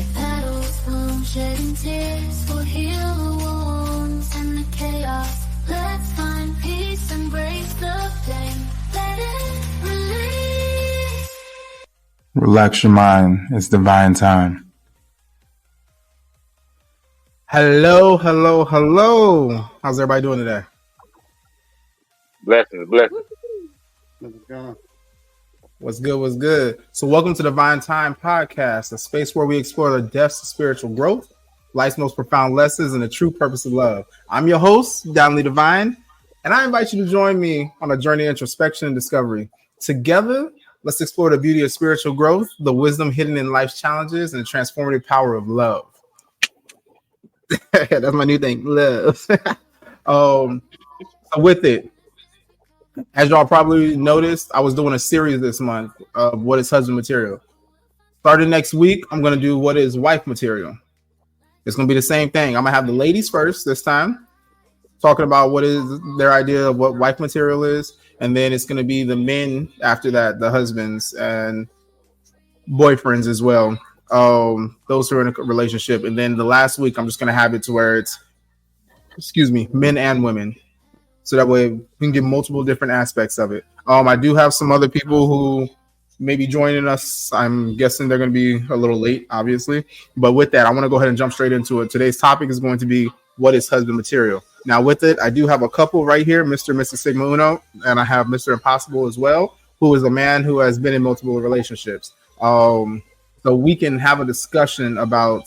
Like petals bloom, shedding tears will heal the wounds and the chaos. Let's find peace, embrace the pain, let it release. Relax your mind. It's divine time. Hello. How's everybody doing today? Blessings. What's good? So welcome to Divine Time Podcast, a space where we explore the depths of spiritual growth, life's most profound lessons, and the true purpose of love. I'm your host, Donnelly Divine, and I invite you to join me on a journey of introspection and discovery. Together, let's explore the beauty of spiritual growth, the wisdom hidden in life's challenges, and the transformative power of love. That's my new thing, love. So with it, as y'all probably noticed, I was doing a series this month of what is husband material. Starting next week, I'm going to do what is wife material. It's going to be the same thing. I'm going to have the ladies first this time, talking about what is their idea of what wife material is. And then it's going to be the men after that, the husbands and boyfriends as well. Those who are in a relationship. And then the last week, I'm just going to have it to where it's, men and women. So that way we can get multiple different aspects of it. I do have some other people who may be joining us. I'm guessing they're going to be a little late, obviously. But with that, I want to go ahead and jump straight into it. Today's topic is going to be what is husband material. Now, with it, I do have a couple right here, Mr. and Mrs. Sigma Uno, and I have Mr. Impossible as well, who is a man who has been in multiple relationships. So we can have a discussion about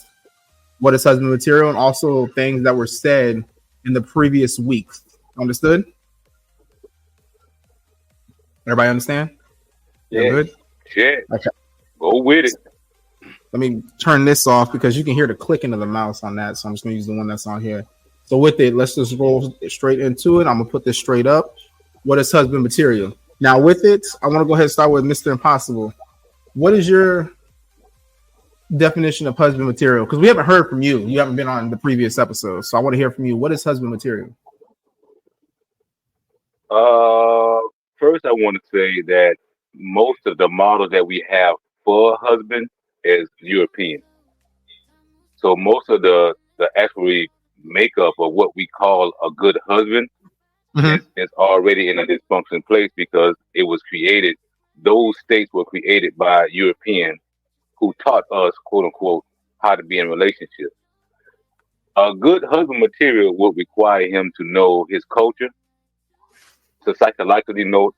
what is husband material and also things that were said in the previous weeks. Understood? Everybody understand? Yeah. Good? Shit. Okay. Go with it. Let me turn this off because you can hear the clicking of the mouse on that. So I'm just going to use the one that's on here. So with it, let's just roll straight into it. I'm going to put this straight up. What is husband material? Now with it, I want to go ahead and start with Mr. Impossible. What is your definition of husband material? Because we haven't heard from you. You haven't been on the previous episode. So I want to hear from you. What is husband material? First, I want to say that most of the models that we have for husband is European. So most of the actually makeup of what we call a good husband is already in a dysfunctional place because it was created. Those states were created by Europeans who taught us, quote unquote, how to be in relationships. A good husband material would require him to know his culture, to psychologically know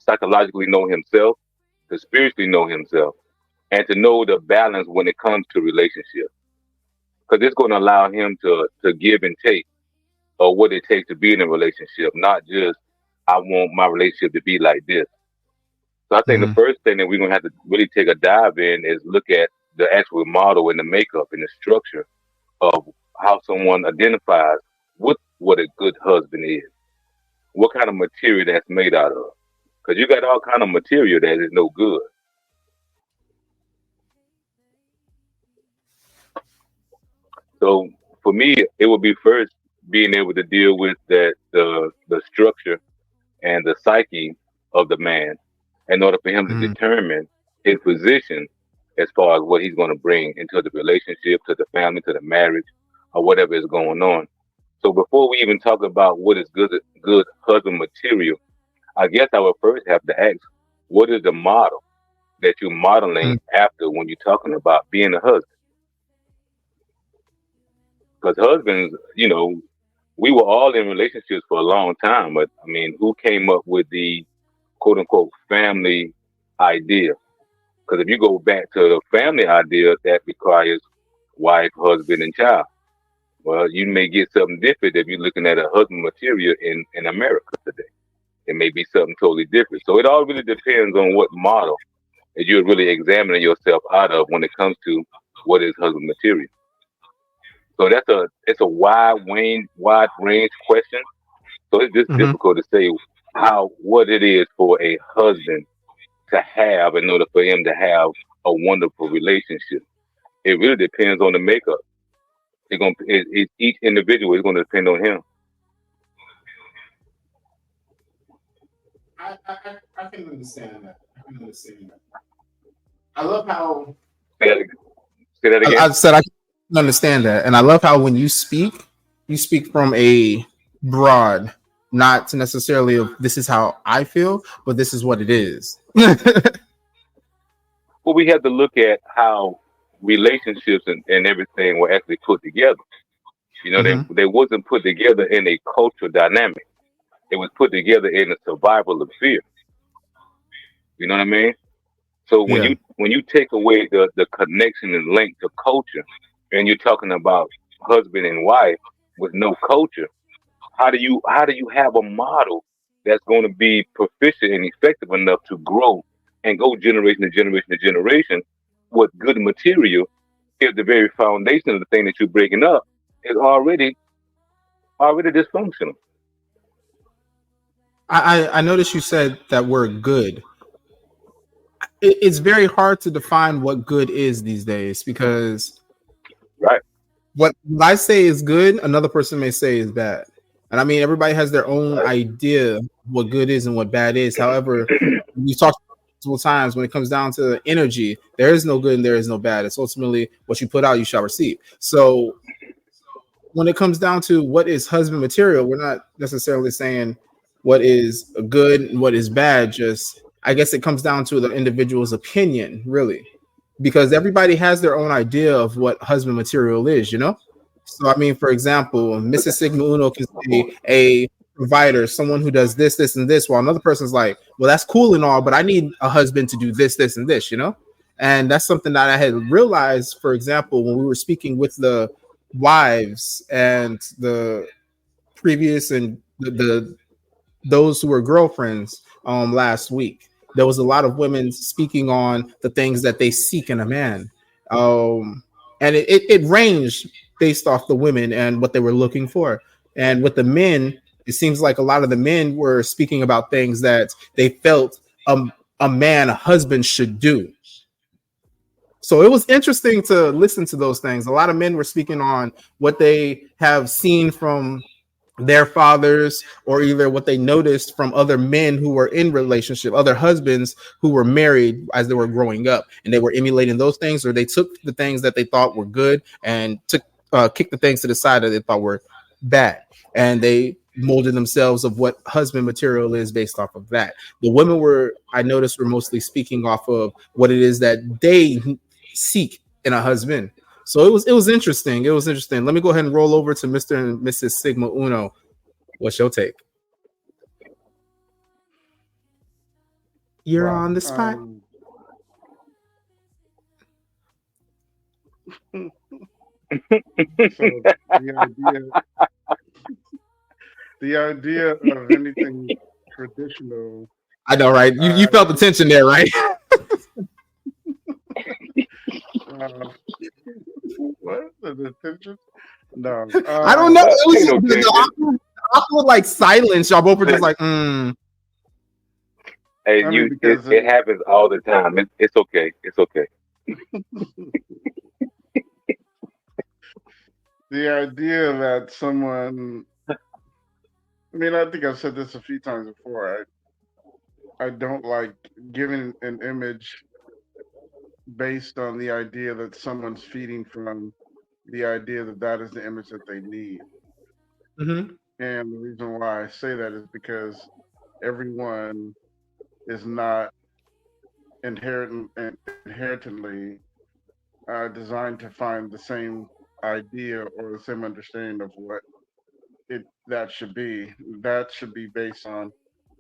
himself, to spiritually know himself, and to know the balance when it comes to relationships. Because it's going to allow him to give and take of what it takes to be in a relationship, not just, I want my relationship to be like this. So I think the first thing that we're going to have to really take a dive in is look at the actual model and the makeup and the structure of how someone identifies what a good husband is. What kind of material that's made out of. Because you got all kind of material that is no good. So for me, it would be first being able to deal with the structure and the psyche of the man in order for him to determine his position as far as what he's going to bring into the relationship, to the family, to the marriage, or whatever is going on. So before we even talk about what is good husband material, I guess I would first have to ask, what is the model that you're modeling after when you're talking about being a husband? Because husbands, we were all in relationships for a long time, but I mean, who came up with the quote unquote family idea? Because if you go back to the family idea, that requires wife, husband, and child. Well, you may get something different if you're looking at a husband material in America today. It may be something totally different. So it all really depends on what model that you're really examining yourself out of when it comes to what is husband material. So it's a wide range question. So it's just difficult to say what it is for a husband to have in order for him to have a wonderful relationship. It really depends on the makeup. Each individual is going to depend on him. I can understand that. I love how Say that again. I said understand that, and I love how when you speak from a broad, not to necessarily of this is how I feel, but this is what it is. Well, we have to look at how relationships and everything were actually put together. You know, Hmm. they wasn't put together in a cultural dynamic. It was put together in a survival of fear. You know what I mean? So Yeah. when you take away the connection and link to culture, and you're talking about husband and wife with no culture, how do you have a model that's going to be proficient and effective enough to grow and go generation to generation to generation with good material if the very foundation of the thing that you're breaking up is already dysfunctional? I noticed you said that word good. It's very hard to define what good is these days because Right. what I say is good, another person may say is bad. And I mean, everybody has their own Right. idea of what good is and what bad is. However, we talked multiple times when it comes down to energy, there is no good and there is no bad. It's ultimately what you put out, you shall receive. So when it comes down to what is husband material, we're not necessarily saying what is good and what is bad. Just I guess it comes down to the individual's opinion, really, because everybody has their own idea of what husband material is. So I mean, for example, Mrs. Sigma Uno can say a provider, someone who does this, this, and this, while another person's like, well, that's cool and all, but I need a husband to do this, this, and this. And that's something that I had realized, for example, when we were speaking with the wives and the previous and the those who were girlfriends last week. There was a lot of women speaking on the things that they seek in a man. And it ranged based off the women and what they were looking for. And with the men, it seems like a lot of the men were speaking about things that they felt a man, a husband should do. So it was interesting to listen to those things. A lot of men were speaking on what they have seen from their fathers or either what they noticed from other men who were in relationship, other husbands who were married as they were growing up, and they were emulating those things, or they took the things that they thought were good and took kicked the things to the side that they thought were bad, and they molded themselves of what husband material is based off of that. The women were, I noticed, were mostly speaking off of what it is that they seek in a husband. So it was interesting. It was interesting. Let me go ahead and roll over to Mr. and Mrs. Sigma Uno. What's your take? You're Well, on the spot. so the idea of anything traditional. I know, right? You Uh, felt the tension there, right? uh, what the attention? No. I don't know. It was Ain't just no the tension. awkward like silence. Y'all both were just like, And I mean, because it happens all the time. It's okay. It's okay. the idea that someone. I mean, I think I've said this a few times before. I don't like giving an image based on the idea that someone's feeding from the idea that that is the image that they need. mm-hmm. And the reason why I say that is because everyone is not inherently designed to find the same idea or the same understanding of what it that should be. That should be based on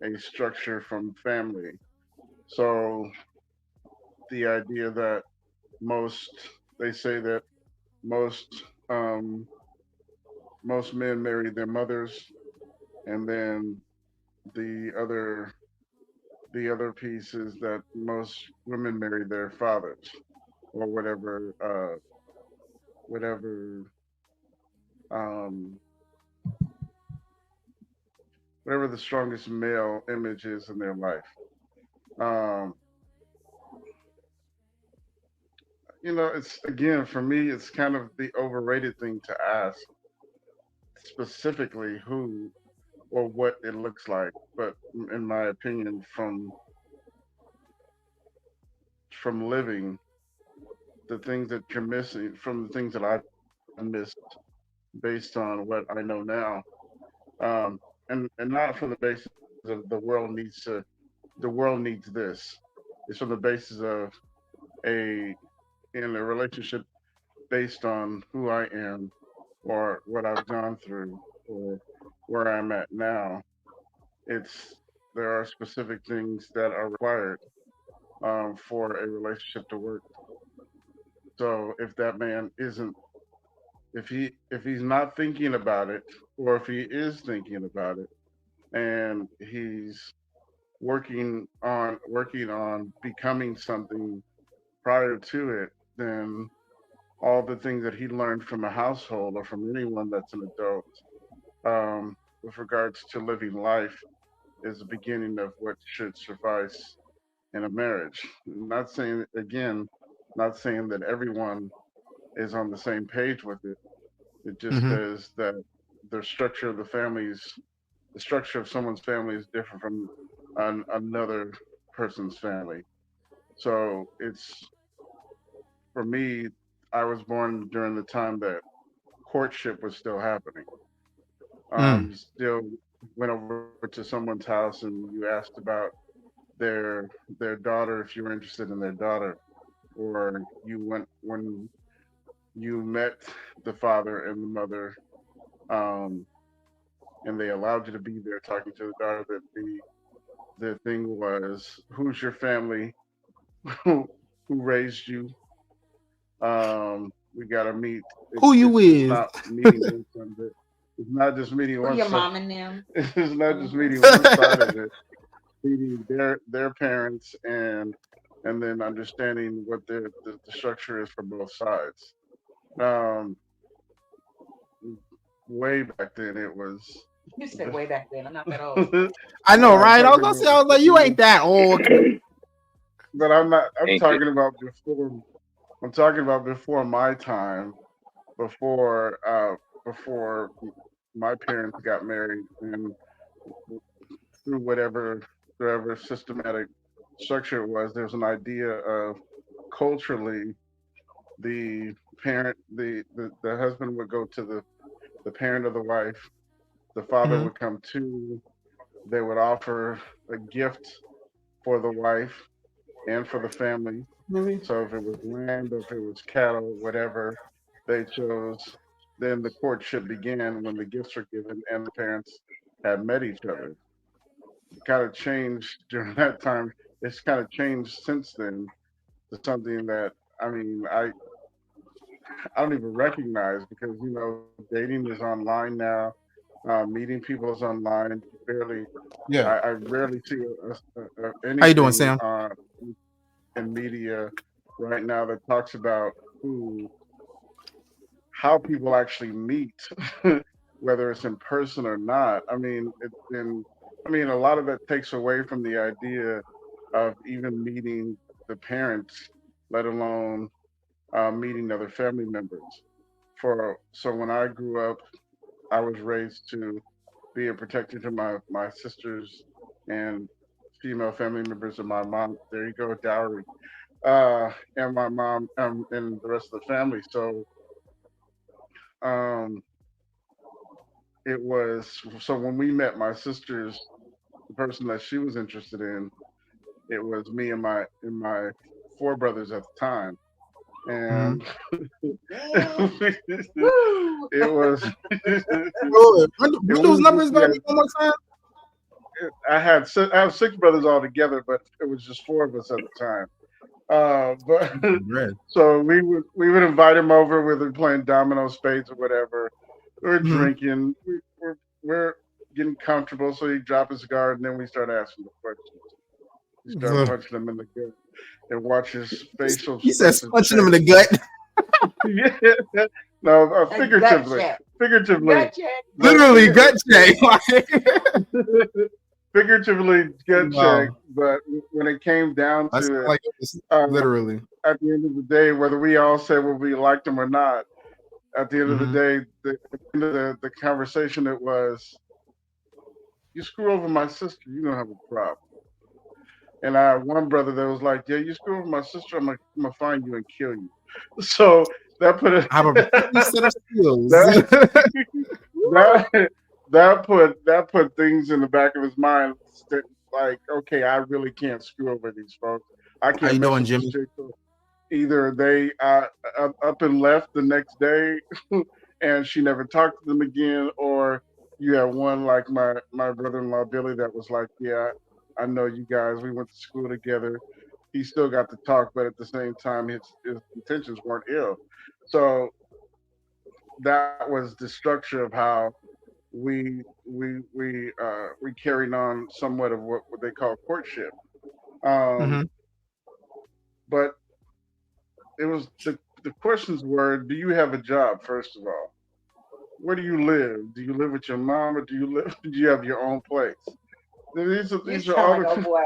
a structure from family. So the idea that most they say that most um, most men marry their mothers, and then the other the other piece is that most women marry their fathers or whatever um, whatever the strongest male image is in their life. Um, it's again for me, it's kind of the overrated thing to ask specifically who or what it looks like. But in my opinion, from living the things that you're missing, from the things that I've missed based on what I know now, um, and not from the basis of the world needs this. It's from the basis of a in a relationship based on who I am or what I've gone through or where I'm at now. It's there are specific things that are required for a relationship to work. So if that man isn't, if he's not thinking about it, or if he is thinking about it, and he's working on becoming something prior to it, then all the things that he learned from a household or from anyone that's an adult, with regards to living life, is the beginning of what should suffice in a marriage. Not saying again, not saying that everyone is on the same page with it. It just Mm-hmm. says that the structure of the structure of someone's family is different from another person's family. So it's for me. I was born during the time that courtship was still happening. Mm. You still went over to someone's house and you asked about their their daughter if you were interested in their daughter, or you went when you met the father and the mother, um, and they allowed you to be there talking to the daughter. That the thing was, who's your family? Who raised you? We got to meet. Who you It's with? not meeting one side of it. It's not just meeting Who one your side. mom and them? It's not just Hmm. meeting one side of it. Meeting their parents, and then understanding what the structure is for both sides. Um, Way back then, it was. You said way back then. I'm not that old. I know, No, I'm right? I was talking gonna say, about I was like, you ain't that old. but I'm not. I'm Ancient. talking about before. I'm talking about before my time, before before my parents got married, and through whatever systematic structure it was, there's an idea of culturally the the husband would go to the parent of the wife, the father Mm-hmm. would come to, they would offer a gift for the wife and for the family. Really? So if it was land, if it was cattle, whatever they chose, then the courtship began when the gifts were given and the parents had met each other. It kind of changed during that time. It's kind of changed since then to something that I mean I don't even recognize because dating is online now. Meeting people is online. Barely, Yeah. I rarely see How you doing, anything Sam? in media right now that talks about who how people actually meet, whether it's in person or not. I mean, a lot of that takes away from the idea of even meeting the parents, let alone meeting other family members. For so when I grew up, I was raised to be a protector to my sisters and female family members of my mom. There you go, dowry. And my mom and the rest of the family. So um, it was so when we met my sisters, the person that she was interested in, it was me and my four brothers at the time, Mm-hmm. and Damn. it Woo! was Run those numbers by yeah. me one more time. I have six brothers all together, but it was just four of us at the time. But Red. so we would invite him over. We'd be playing domino, spades, or whatever. We're Mm-hmm. drinking. We're getting comfortable. So he drop his guard, and then we start asking the questions. We start So, punching him in the gut and watch his facial he says expressions punching him in the change. gut. Yeah. No, A gut figuratively, check. figuratively, Gut check. but Literally gut check. figuratively gut check. Wow. But when it came down I sound to it, like it was uh, literally. at the end of the day, whether we all said whether we liked him or not, at the end of the Mm-hmm. day, at the end of the conversation, it was, you screw over my sister, you don't have a problem. And I had one brother that was like, yeah, you screw over my sister, I'm gonna find you and kill you. So that put I have a particular set of skills. that, that put things in the back of his mind that, like, okay, I really can't screw over these folks. I How can't you mess doing, with this Jimmy? chick. Either they up and left the next day and she never talked to them again, or you have one like my brother-in-law Billy that was like, yeah, I know you guys, we went to school together. He still got to talk, but at the same time his intentions weren't ill. So that was the structure of how we carried on somewhat of what they call courtship. Hmm. um but it was the questions were, do you have a job, first of all? Where do you live? Do you live with your mom, or do you have your own place? You These are sound all like, oh the boy.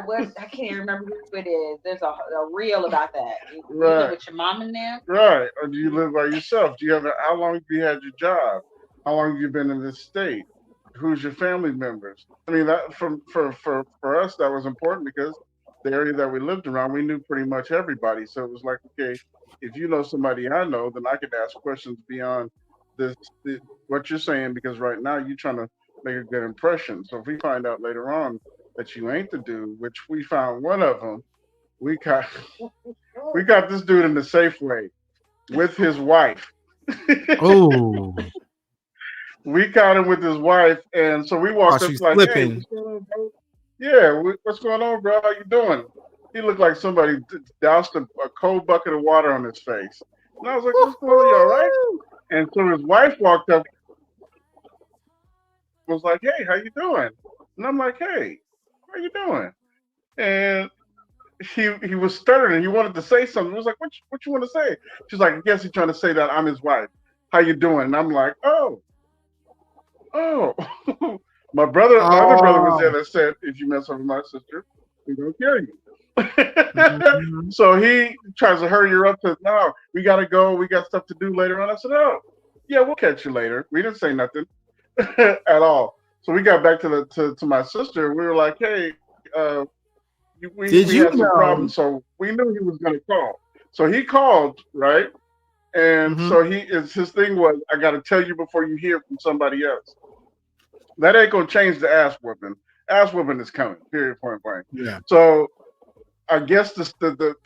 What I can't even remember who it is. There's a reel about that. You live right, with your mom and them? right. Or do you live by yourself? Do you have how long have you had your job? How long have you been in this state? Who's your family members? I mean, that for us that was important because the area that we lived around, we knew pretty much everybody. So it was like, okay, if you know somebody I know, then I could ask questions beyond this, the, what you're saying, because right now you're trying to make a good impression. So if we find out later on that you ain't the dude, which we found one of them, we got we got this dude in the Safeway with his wife. Oh, We caught him with his wife, and so we while walked up she's like, "Hey, slipping. what's going on, bro? Yeah, what's going on, bro? How you doing?" He looked like somebody doused a cold bucket of water on his face, and I was like, "What's going on? You all right?" And so his wife walked up, was like, "Hey, how you doing?" And I'm like, "Hey, how you doing?" And he was stuttering. He wanted to say something. I was like, what you want to say?" She's like, "I guess he's trying to say that I'm his wife. How you doing?" And I'm like, oh. My other brother was there Oh. that said, "If you mess up with my sister, we're gonna kill you." Mhm. So he tries to hurry her up to, "No, we gotta go. We got stuff to do later on." I said, "Oh, yeah, we'll catch you later." We didn't say nothing at all. So we got back to to my sister. We were like, "Hey, we Did had you some problems." know? So we knew he was gonna call. So he called, right? And Hmm. so his thing was, "I got to tell you before you hear from somebody else." That ain't gonna change the ass whooping. Ass whooping is coming. Period. Point blank. Yeah. So I guess the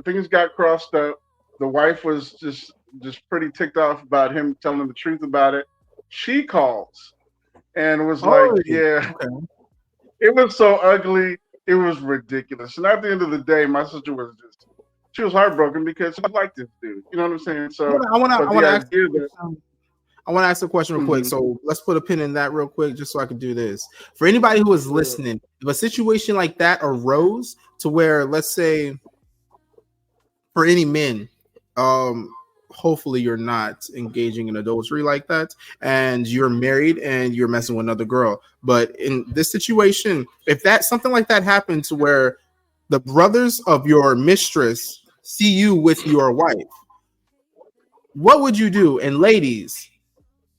things got crossed up. The wife was just pretty ticked off about him telling the truth about it. She calls and was like, Oh, "Yeah, okay. it was so ugly. It was ridiculous." And at the end of the day, my sister was she was heartbroken because she liked this dude. You know what I'm saying? So, but I the want to ask idea a that question. I want to ask a question real quick. mhm, So let's put a pin in that real quick, just so I can do this. For anybody who is sure. listening, if a situation like that arose to where, let's say, for any men, um, hopefully you're not engaging in adultery like that, and you're married and you're messing with another girl. But in this situation, if that something like that happens where the brothers of your mistress see you with your wife, what would you do? And ladies,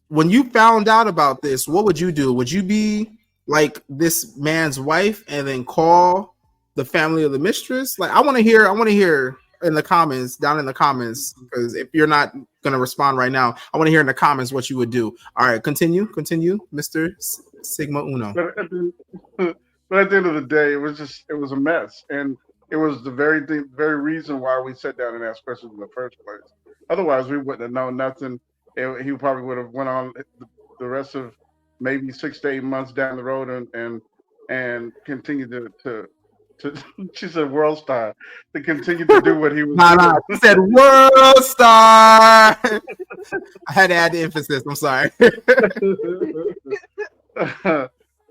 when you found out about this, what would you do? Would you be like this man's wife and then call the family of the mistress? Like, I want to hear in the comments, down in the comments, because if you're not gonna respond right now, I want to hear in the comments what you would do. All right, continue, Mr. Sigma Uno. But at the, but at the end of the day, it was a mess, and it was very reason why we sat down and asked questions in the first place. Otherwise, we wouldn't have known nothing. He probably would have went on the rest of maybe 6 to 8 months down the road and continued to she said world star, to continue to do what he was Nah, doing. you said world star. I had to add the emphasis. I'm sorry.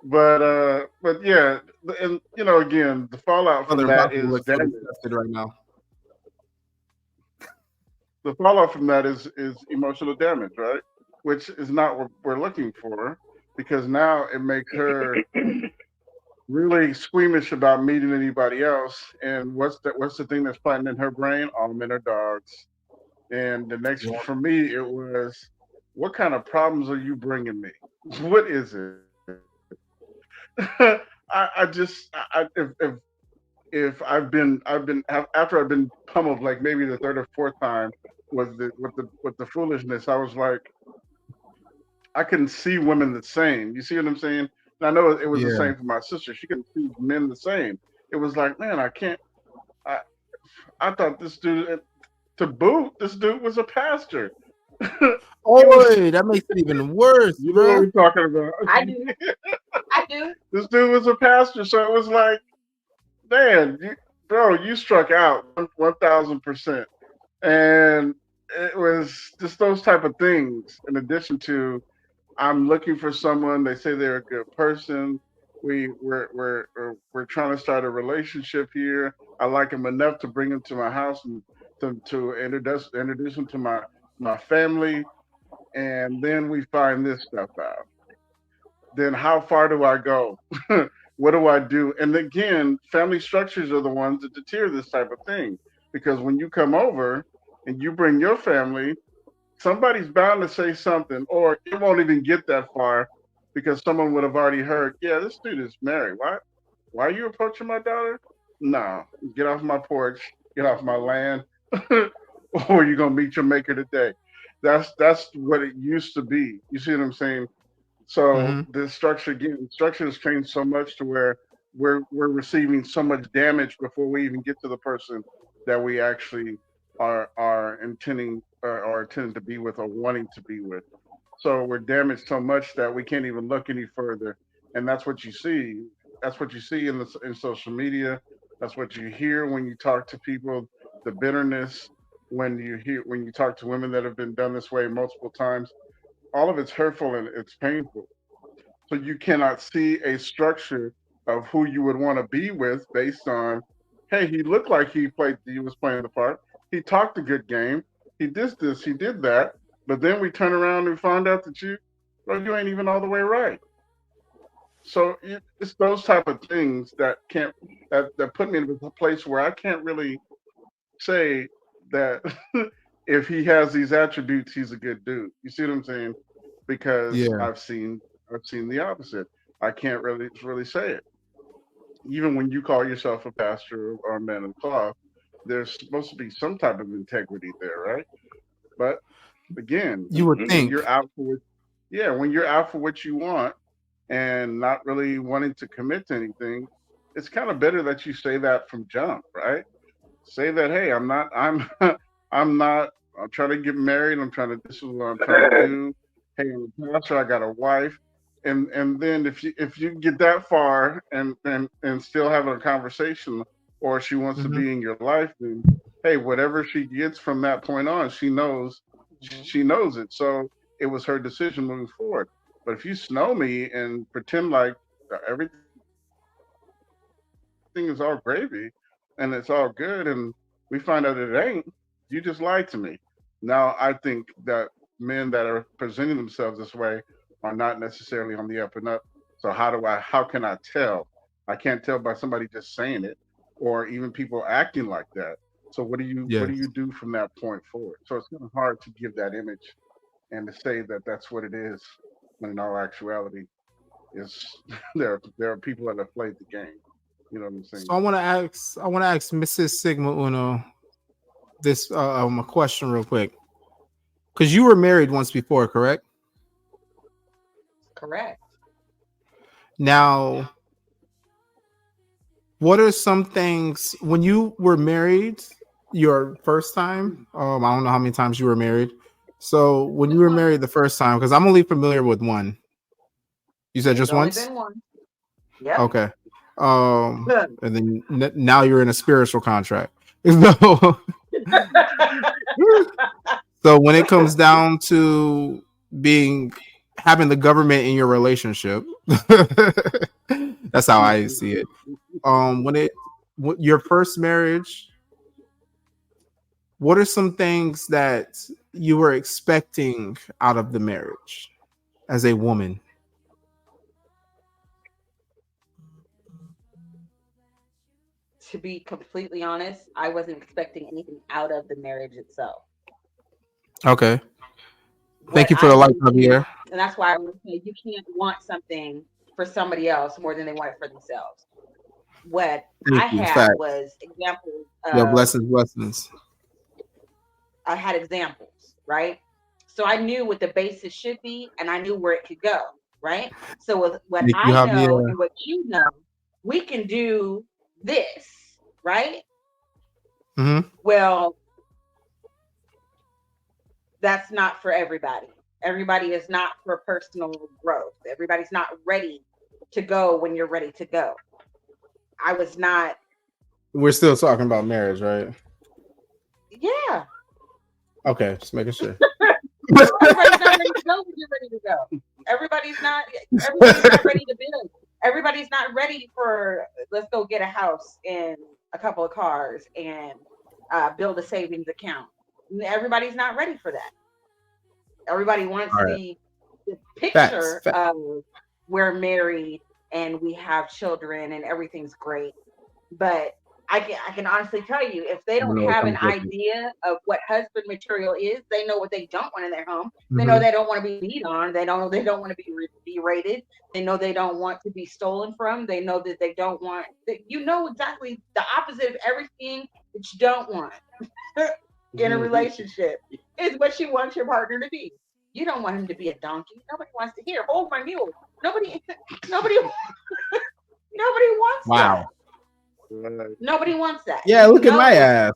But yeah, and again, the fallout from Brother that Impossible is looks so damage. disgusted right now. The fallout from that is emotional damage, right? Which is not what we're looking for, because now it makes her really squeamish about meeting anybody else. And what's the thing that's planting in her brain? All men are dogs. And the next, Yeah. for me, it was, what kind of problems are you bringing me? What is it? I just, if if after I've been pummeled like maybe the third or fourth time with the foolishness, I was like, I couldn't see women the same. You see what I'm saying? And I know it was the Yeah. same for my sister. She couldn't see men the same. It was like, man, I can't. I I thought this dude, to boot, this dude was a pastor. Oh, that makes it even worse, You know what bro. we're talking about? I do. I do. This dude was a pastor, so it was like, man, bro, you struck out 1,000%, and it was just those type of things. In addition to, I'm looking for someone. They say they're a good person. We're trying to start a relationship here. I like him enough to bring him to my house and to introduce him to my family, and then we find this stuff out. Then how far do I go? What do I do? And again, family structures are the ones that deter this type of thing, because when you come over and you bring your family, somebody's bound to say something, or it won't even get that far because someone would have already heard, yeah, this dude is married. Why are you approaching my daughter? No, get off my porch, get off my land, or you're gonna meet your maker today. That's what it used to be. You see what I'm saying? So Mm-hmm. the structure has changed so much to where we're receiving so much damage before we even get to the person that we actually are intending or intending to be with or wanting to be with. So we're damaged so much that we can't even look any further, and that's what you see. That's what you see in social media. That's what you hear when you talk to people. The bitterness when you talk to women that have been done this way multiple times. All of it's hurtful and it's painful. So you cannot see a structure of who you would want to be with based on, hey, he looked like he was playing the part. He talked a good game. He did this, he did that. But then we turn around and find out that you ain't even all the way right. So it's those type of things that put me in a place where I can't really say that if he has these attributes, he's a good dude. You see what I'm saying? Because Yeah. I've seen the opposite. I can't really say it. Even when you call yourself a pastor or a man of cloth, there's supposed to be some type of integrity there, right? But again, You would when think. you're out for what, yeah, when you're out for what you want and not really wanting to commit to anything, it's kind of better that you say that from jump, right? Say that, hey, I'm not, I'm trying to get married. This is what I'm trying to do. Hey, I'm a pastor. I got a wife. And then if you get that far and still having a conversation, or she wants to Mm-hmm. be in your life, then hey, whatever she gets from that point on, she knows Mhm. she knows it. So it was her decision moving forward. But if you snow me and pretend like everything is all gravy and it's all good, and we find out it ain't, you just lied to me. Now I think that men that are presenting themselves this way are not necessarily on the up and up. So how can I tell? I can't tell by somebody just saying it, or even people acting like that. So what do Yes. you do from that point forward? So it's kind of hard to give that image and to say that that's what it is, when in all actuality is there are people that have played the game. You know what I'm So saying? I want to ask Mrs. Sigma Uno this a question real quick, because you were married once before, correct? Correct. Now, what are some things when you were married your first time? I don't know how many times you were married. So when you Just were one. married the first time, because I'm only familiar with one. You said There's just only once? been one. Yep. Okay. And then now you're in a spiritual contract. So, so when it comes down to having the government in your relationship, that's how I see it. Your first marriage, what are some things that you were expecting out of the marriage as a woman? To be completely honest, I wasn't expecting anything out of the marriage itself. Okay. Thank What you for I the light, wanted to, Javier. and that's why I would say you can't want something for somebody else more than they want it for themselves. what Thank I you. had Fact. was examples Yo, of, blessings. I had examples, right? So I knew what the basis should be, and I knew where it could go, right? So with what Thank you, I know Javier. and what you know, we can do this, right? Mm-hmm. Well, that's not for everybody. Everybody is not for personal growth. Everybody's not ready to go when you're ready to go. I was not. We're still talking about marriage, right? Yeah. Okay, just making sure. Everybody's not ready to go when you're ready to go. Everybody's not ready to build. Everybody's not ready for, let's go get a house and a couple of cars and build a savings account. Everybody's not ready for that. Everybody wants All right. the picture Facts. of we're married and we have children and everything's great. But I can honestly tell you, if they don't know what have an comes with it. idea of what husband material is, they know what they don't want in their home. They know Mhm. they don't want to be beat on. They don't want to be berated. They know they don't want to be stolen from. They know that they don't want. You know exactly the opposite of everything that you don't want in a relationship is what you want your partner to be. You don't want him to be a donkey. Nobody wants to hear. Hold my mule. Nobody wants Wow. that. Nobody wants that. Yeah, look at my ass.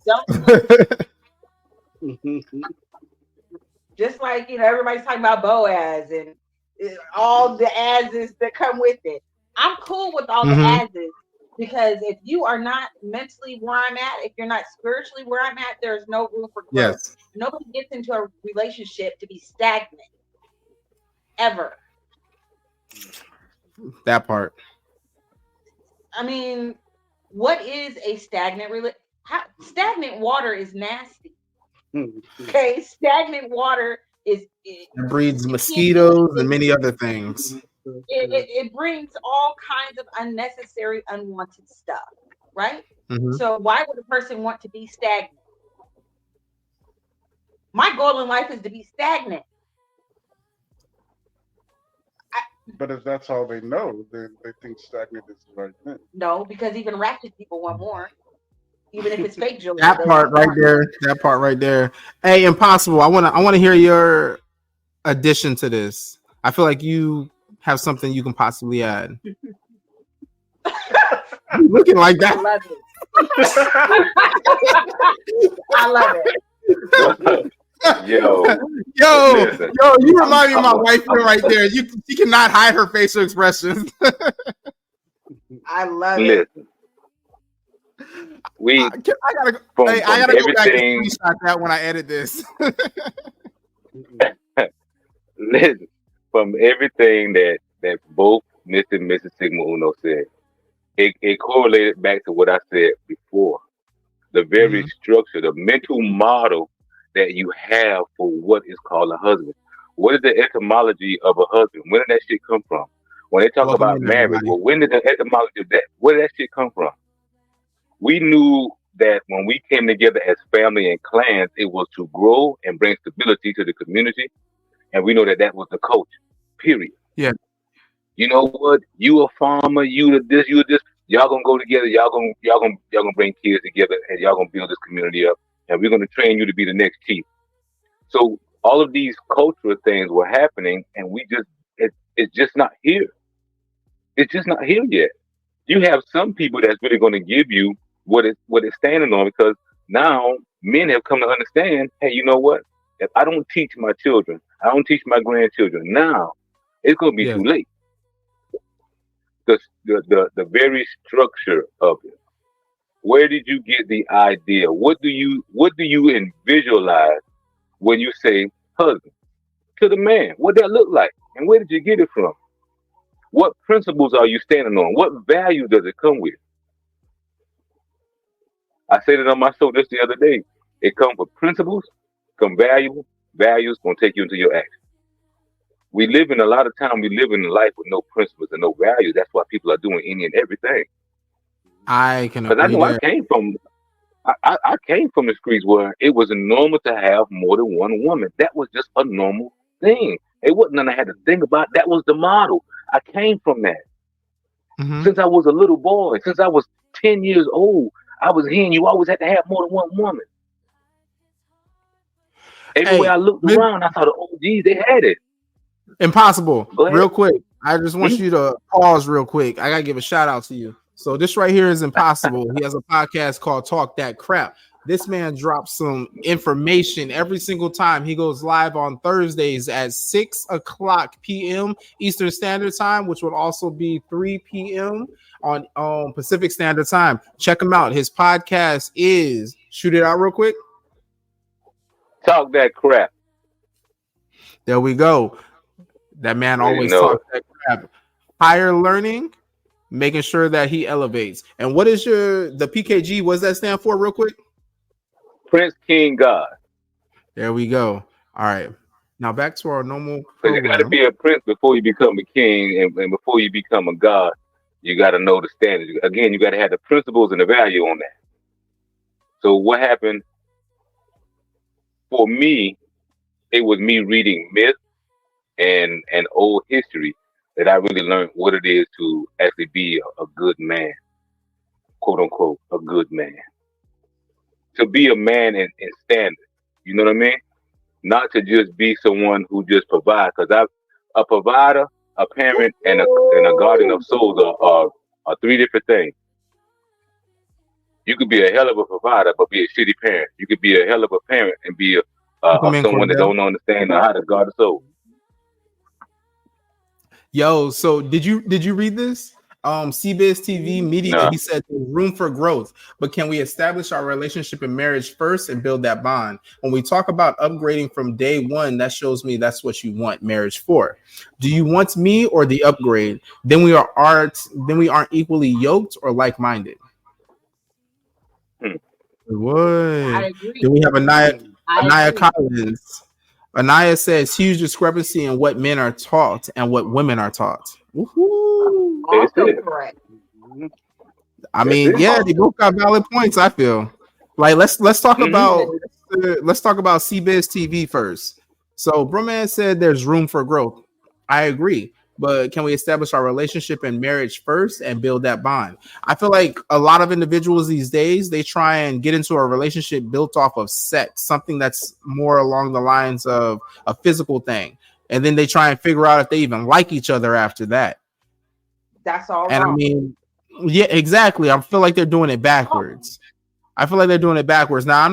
Just like, everybody's talking about Boaz and all the asses that come with it. I'm cool with all the asses because if you are not mentally where I'm at, if you're not spiritually where I'm at, there's no room for growth. Yes. Nobody gets into a relationship to be stagnant. Ever. That part. I mean, what is a stagnant relationship? Stagnant water is nasty. Okay, stagnant water it breeds mosquitoes and many other things. It brings all kinds of unnecessary, unwanted stuff, right? Mm-hmm. So why would a person want to be stagnant? My goal in life is to be stagnant. But if that's all they know, then they think stagnant is the right thing. No, because even ratchet people want more. Even if it's fake jewelry. That part right there. Hey, Impossible. I wanna hear your addition to this. I feel like you have something you can possibly add. Looking like that. I love it. Yo, you remind me of my wife right there. She cannot hide her facial expressions. I love it. I gotta go back and screenshot that when I edit this. Listen, from everything that both Mr. and Mrs. Sigma Uno said, it correlated back to what I said before. The very structure, the mental model that you have for what is called a husband. What is the etymology of a husband? Where did that shit come from? When they talk about marriage, well, when did the etymology of that? Where did that shit come from? We knew that when we came together as family and clans, it was to grow and bring stability to the community. And we know that was the culture, period. Yeah. You know what? You a farmer, you this. Y'all gonna go together. Y'all gonna bring kids together, and y'all gonna build this community up. And we're gonna train you to be the next chief. So all of these cultural things were happening, and it's just not here. It's just not here yet. You have some people that's really gonna give you what it's standing on, because now men have come to understand, hey, you know what? If I don't teach my children, I don't teach my grandchildren now, it's gonna be too late. The very structure of it. Where did you get the idea? What do you visualize when you say husband to the man? What that look like, and where did you get it from? What principles are you standing on? What value does it come with? I said it on my show just the other day. It comes with principles, come values gonna take you into your action. We live in a lot of time. We live in a life with no principles and no values. That's why people are doing any and everything. I can. Because I know I came from the streets where it was normal to have more than one woman. That was just a normal thing. It wasn't nothing I had to think about. That was the model. I came from that. Mhm. Since I was a little boy, since I was 10 years old, I was hearing you always had to have more than one woman. Everywhere Hey, I looked around, I saw the OGs, they had it. Impossible. Go ahead. Real quick. I just want Hmm? you to pause real quick. I gotta give a shout out to you. So this right here is Impossible. He has a podcast called Talk That Crap. This man drops some information every single time he goes live on Thursdays at 6 o'clock p.m. Eastern Standard Time, which would also be 3 p.m. on Pacific Standard Time. Check him out. His podcast is Shoot It Out real quick. Talk that crap. There we go. That man Already always know talks that crap. Higher learning, making sure that he elevates. And what is the PKG? What does that stand for, real quick? Prince King God. There we go. All right. Now back to our normal Because you got to program. be a prince before you become a king, and before you become a god, you got to know the standards. Again, you got to have the principles and the value on that. So what happened for me? It was me reading myth and old history that I really learned what it is to actually be a good man, quote unquote, a good man. To be a man in standard, you know what I mean? Not to just be someone who just provides. Because a provider, a parent, and a guardian of souls are three different things. You could be a hell of a provider, but be a shitty parent. You could be a hell of a parent and be someone that don't understand how to guard the soul. Yo, so did you read this? CBS TV Media, Nah. he said there's room for growth, but can we establish our relationship and marriage first and build that bond? When we talk about upgrading from day one, that shows me that's what you want marriage for. Do you want me or the upgrade? Then we aren't equally yoked or like-minded. What? I agree. Then we have Anaya I agree. Collins. Anaya says huge discrepancy in what men are taught and what women are taught. Woohoo. Also correct. I mean, yeah, they both got valid points. I feel like let's talk about CBS TV first. So Broman said there's room for growth. I agree, but can we establish our relationship and marriage first and build that bond? I feel like a lot of individuals these days, they try and get into a relationship built off of sex, something that's more along the lines of a physical thing, and then they try and figure out if they even like each other after that. That's all And wrong. I mean, yeah, exactly. I feel like they're doing it backwards. Now, I'm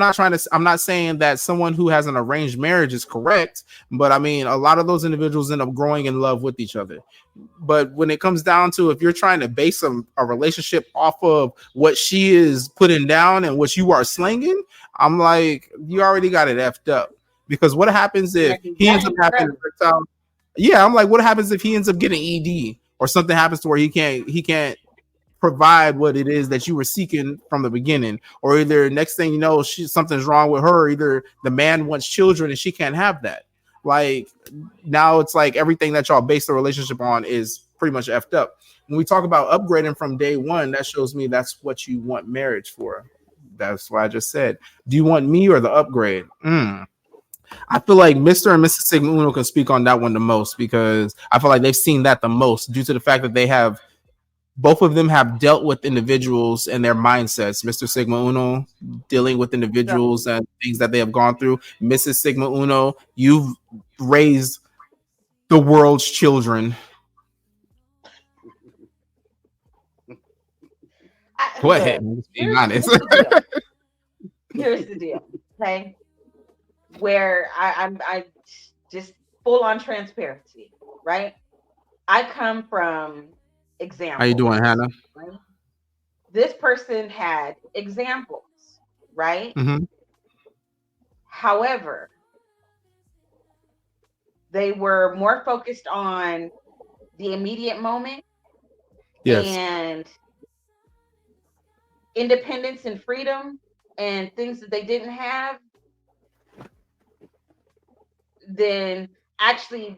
not saying that someone who has an arranged marriage is correct, but I mean, a lot of those individuals end up growing in love with each other. But when it comes down to if you're trying to base a relationship off of what she is putting down and what you are slinging, I'm like, you already got it effed up. Because what happens if he ends up having erectile? Yeah, I'm like, what happens if he ends up getting ED or something happens to where he can't provide what it is that you were seeking from the beginning, or either next thing you know, something's wrong with her, either the man wants children and she can't have that. Like now it's like everything that y'all base the relationship on is pretty much effed up. When we talk about upgrading from day one, that shows me that's what you want marriage for. That's why I just said, do you want me or the upgrade? I feel like Mr. and Mrs. Sigma Uno can speak on that one the most, because I feel like they've seen that the most due to the fact that both of them have dealt with individuals and their mindsets. Mr. Sigma Uno dealing with individuals and things that they have gone through. Mrs. Sigma Uno, you've raised the world's children. Go ahead, be honest. Here's the deal, okay? Where I just full on transparency, right? I come from examples. How you doing, Hannah? Right? This person had examples, right? Mm-hmm. However, they were more focused on the immediate moment and independence and freedom and things that they didn't have than actually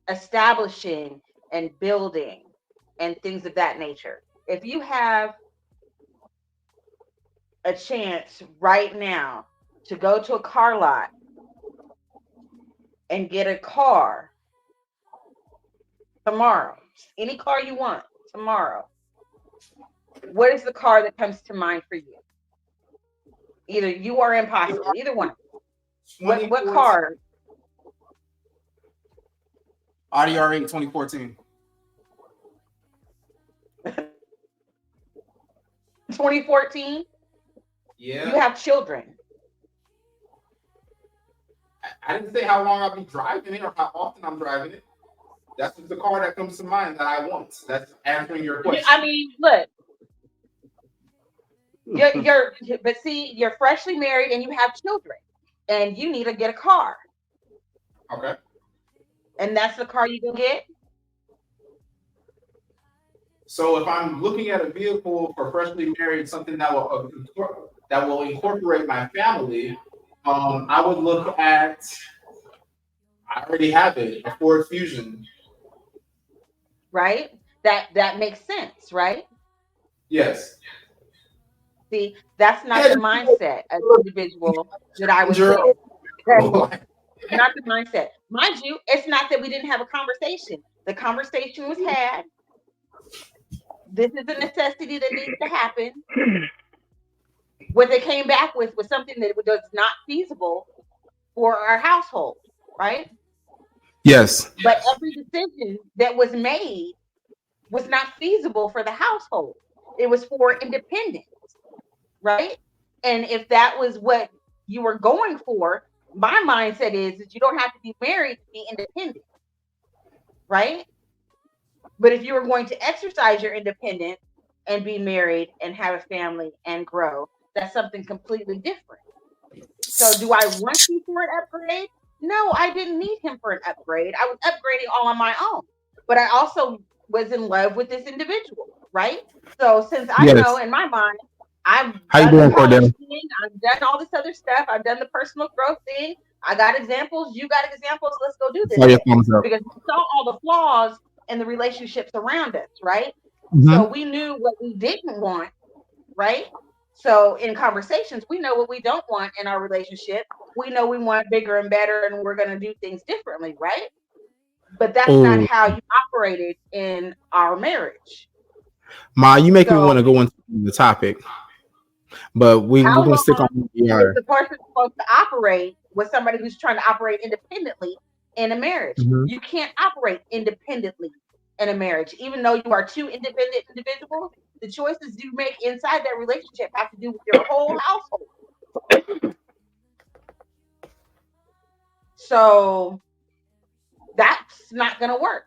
establishing and building and things of that nature. If you have a chance right now to go to a car lot and get a car tomorrow, any car you want, tomorrow, what is the car that comes to mind for you? Either you or Impossible, either one. What car? Audi R8 2014. 2014? Yeah. You have children. I didn't say how long I'll be driving it or how often I'm driving it. That's the car that comes to mind that I want. That's answering your question. I mean, look. But see, you're freshly married and you have children, and you need to get a car. Okay. And that's the car you can get. So if I'm looking at a vehicle for freshly married, something that will incorporate my family, I would look at. I already have it, a Ford Fusion. Right. That makes sense, right? Yes. See, that's not the mindset of the individual that I was with. Not the mindset. Mind you, it's not that we didn't have a conversation. The conversation was had. This is a necessity that needs to happen. What they came back with was something that was not feasible for our household, right? Yes. But every decision that was made was not feasible for the household. It was for independence, right? And if that was what you were going for, my mindset is that you don't have to be married to be independent, right? But if you were going to exercise your independence and be married and have a family and grow, that's something completely different. So do I want you for an upgrade? No, I didn't need him for an upgrade. I was upgrading all on my own. But I also was in love with this individual, right? So since I know in my mind, I've done the college thing, I've done all this other stuff, I've done the personal growth thing, I got examples, you got examples, let's go do this. Because we saw all the flaws in the relationships around us, right? Mm-hmm. So we knew what we didn't want, right? So in conversations, we know what we don't want in our relationship. We know we want bigger and better, and we're going to do things differently, right? But that's not how you operated in our marriage. Ma, you make me want to go into the topic, but we're going to stick on the person supposed to operate with somebody who's trying to operate independently in a marriage. Mm-hmm. You can't operate independently in a marriage, even though you are two independent individuals. The choices you make inside that relationship have to do with your whole household. So that's not going to work,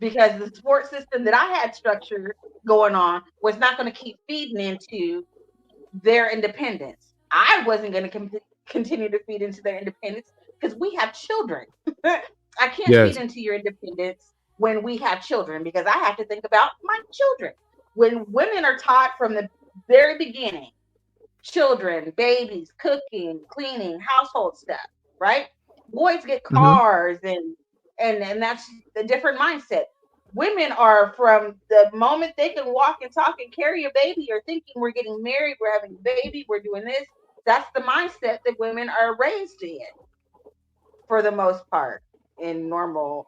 because the support system that I had structured going on was not going to keep feeding into their independence. I wasn't going to continue to feed into their independence because we have children. I can't feed into your independence when we have children, because I have to think about my children. When women are taught from the very beginning, children, babies, cooking, cleaning, household stuff, right? Boys get cars, and that's a different mindset. Women are, from the moment they can walk and talk and carry a baby, or thinking we're getting married, we're having a baby, we're doing this. That's the mindset that women are raised in, for the most part, in normal,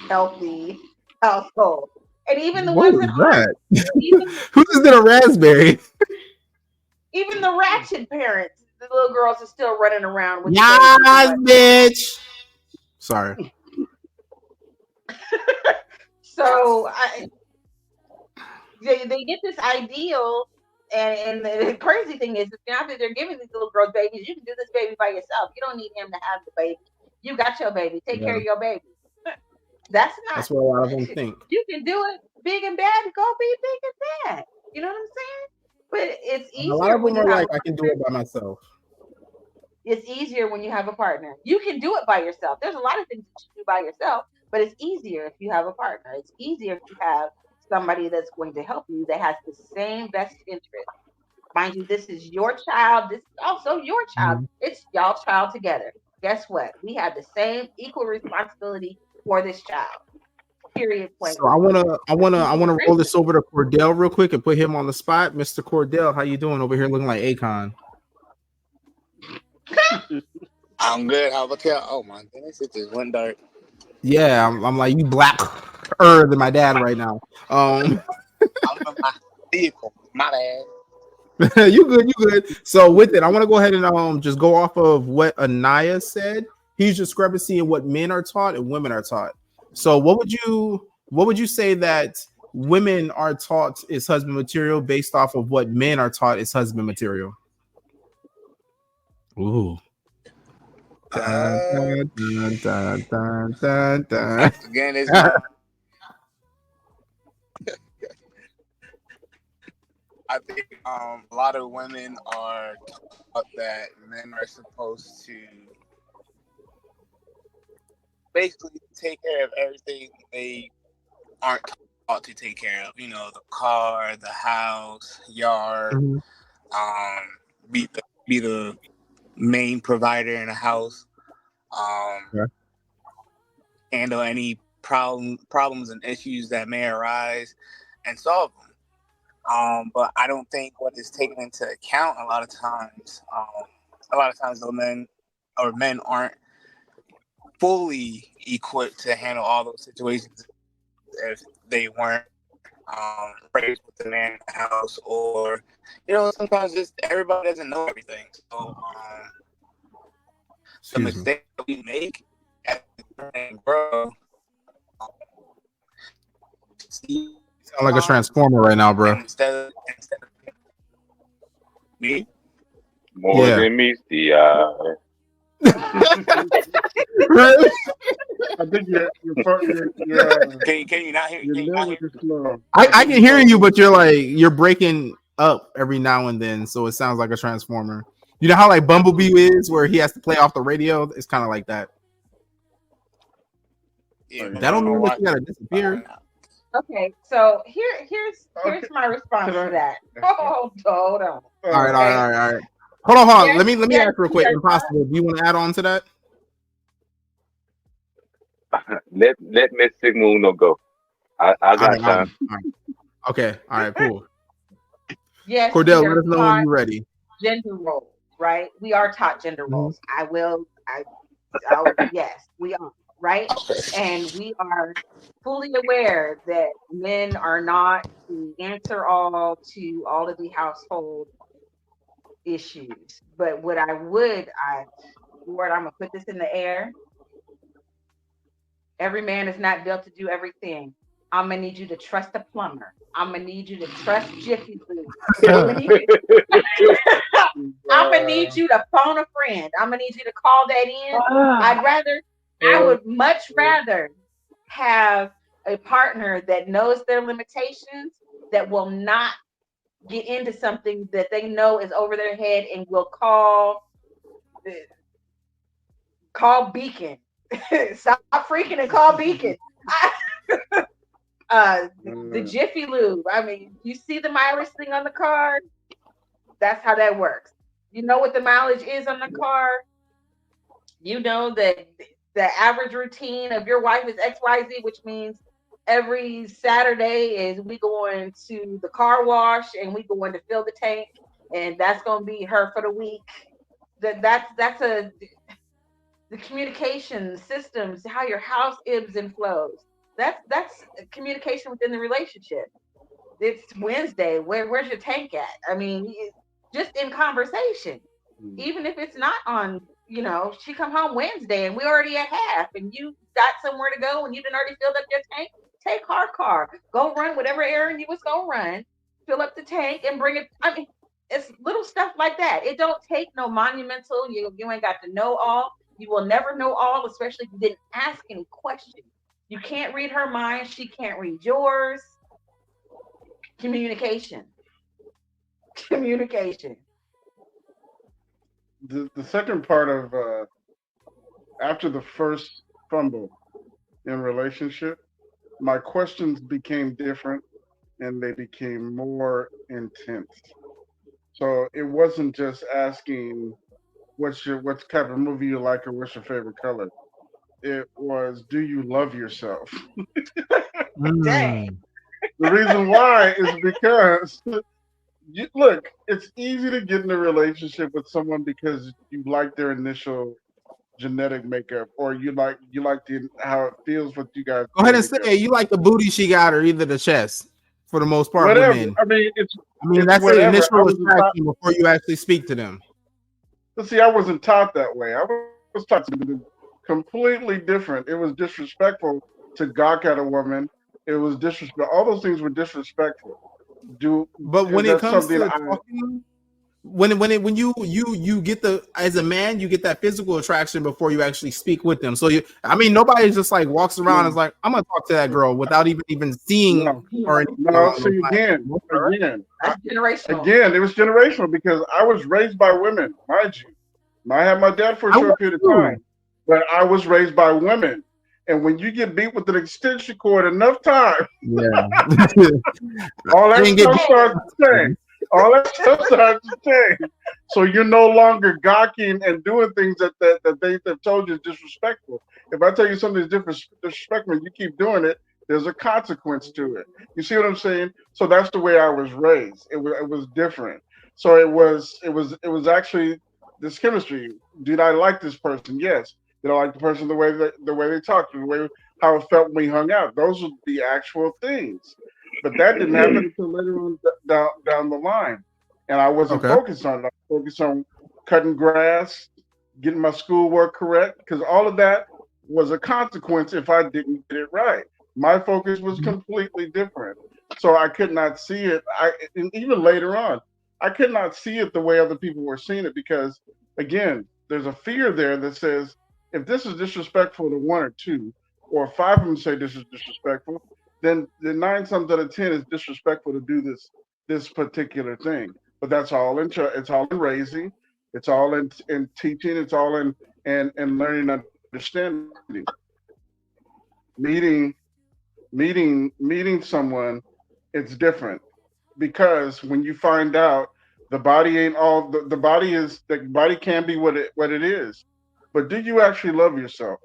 healthy households. And even the ones that aren't. Who just did a raspberry? Even the ratchet parents, the little girls are still running around with bitch. Sorry. So they get this ideal, and the crazy thing is, now that they're giving these little girls babies, you can do this baby by yourself. You don't need him to have the baby. You got your baby. Take care of your baby. That's what a lot of them think. You can do it big and bad, go be big and bad. You know what I'm saying? But it's easier. A lot of them are like, I can do it by myself. It's easier when you have a partner. You can do it by yourself. There's a lot of things that you do by yourself, but it's easier if you have a partner. It's easier if you have somebody that's going to help you, that has the same best interest. Mind you, this is your child. This is also your child. It's y'all's child together. Guess what? We have the same equal responsibility for this child. Period. Point. So I wanna roll this over to Cordell real quick and put him on the spot. Mr. Cordell, how you doing over here looking like Akon? I'm good. How about you? Oh my goodness, it just went dark. Yeah, I'm like, you black than my dad right now. I'm in my vehicle. My bad. You good. So with it, I want to go ahead and just go off of what Anaya said. Huge discrepancy in what men are taught and women are taught. So what would you say that women are taught is husband material based off of what men are taught is husband material? Ooh. Dun, dun, dun, dun, dun, dun. Again, it's not. I think a lot of women are taught that men are supposed to basically take care of everything they aren't taught to take care of. You know, the car, the house, yard. Be the main provider in the house. Handle any problems and issues that may arise and solve them. But I don't think what is taken into account a lot of times the men aren't fully equipped to handle all those situations if they weren't raised with the man in the house, or sometimes just everybody doesn't know everything. So the mistake that we make and grow. Sound like a transformer right now, bro. Instead of me, more than meets the eye. I think you're can you not hear? I can hear you, but you're breaking up every now and then, so it sounds like a transformer. You know how like Bumblebee is, where he has to play off the radio? It's kind of like that. Yeah, that don't mean that you gotta disappear. Okay, so here's my response to that. Hold on. All right. Hold on. Let me ask real quick. Impossible. Do you want to add on to that? Let Miss Sigma Uno go. I got time. Okay. All right. Cool. Yes. Cordell, let us know when you're ready. Gender roles, right? We are taught gender roles. Yes, we are. Right? And we are fully aware that men are not to answer all to all of the household issues. But what Lord, I'm gonna put this in the air. Every man is not built to do everything. I'm gonna need you to trust the plumber. I'm gonna need you to trust Jiffy Lube. I'm gonna need you to phone a friend. I'm gonna need you to call that in. I would much rather have a partner that knows their limitations, that will not get into something that they know is over their head and will call Beacon. Stop freaking and call Beacon. The Jiffy Lube. I mean, you see the mileage thing on the car? That's how that works. You know what the mileage is on the car? You know that the average routine of your wife is XYZ, which means every Saturday is we going to the car wash and we going to fill the tank, and that's going to be her for the week. That's the communication systems, how your house ebbs and flows. That's communication within the relationship. It's Wednesday. Where's your tank at? I mean, just in conversation, even if it's not on. She come home Wednesday and we already at half, and you got somewhere to go and you done already filled up your tank. Take her car, go run whatever errand you was gonna run, fill up the tank and bring it. I mean, it's little stuff like that. It don't take no monumental. You ain't got to know all. You will never know all, especially if you didn't ask any questions. You can't read her mind. She can't read yours. Communication. The second part of after the first fumble in relationship, my questions became different and they became more intense. So it wasn't just asking what type of movie you like or what's your favorite color. It was, do you love yourself? Dang. The reason why is because look, it's easy to get in a relationship with someone because you like their initial genetic makeup, or you like the how it feels with you guys. Go ahead and together. say you like the booty she got, or either the chest, for the most part. Whatever. Women. I mean, it's that's the whatever. initial attraction before you actually speak to them. But see, I wasn't taught that way. I was taught to be completely different. It was disrespectful to gawk at a woman. It was disrespectful. All those things were disrespectful. But when it comes to I, talking, when you get the, as a man, you get that physical attraction before you actually speak with them. So nobody just like walks around and is like, I'm gonna talk to that girl without even seeing or anything. No, see again, That's generational. Again, it was generational because I was raised by women, mind you. I had my dad for a short period of time, but I was raised by women. And when you get beat with an extension cord enough time, all that stuff starts to change. All that stuff starts to change. So you're no longer gawking and doing things that they've told you is disrespectful. If I tell you something is disrespectful and you keep doing it, there's a consequence to it. You see what I'm saying? So that's the way I was raised. It was different. So it was actually this chemistry. Did I like this person? Yes. Did I like the person the way they talked, the way how it felt when we hung out? Those were the actual things. But that didn't happen until later on down the line. And I wasn't focused on it. I was focused on cutting grass, getting my schoolwork correct, because all of that was a consequence if I didn't get it right. My focus was completely different. So I could not see it. And even later on, I could not see it the way other people were seeing it because, again, there's a fear there that says, if this is disrespectful to one or two, or five of them say this is disrespectful, then the 9 times out of 10 is disrespectful to do this particular thing. But that's all it's all in raising, it's all in teaching, it's all in learning and understanding. Meeting someone, it's different because when you find out the body ain't all the body can be what it is. But do you actually love yourself?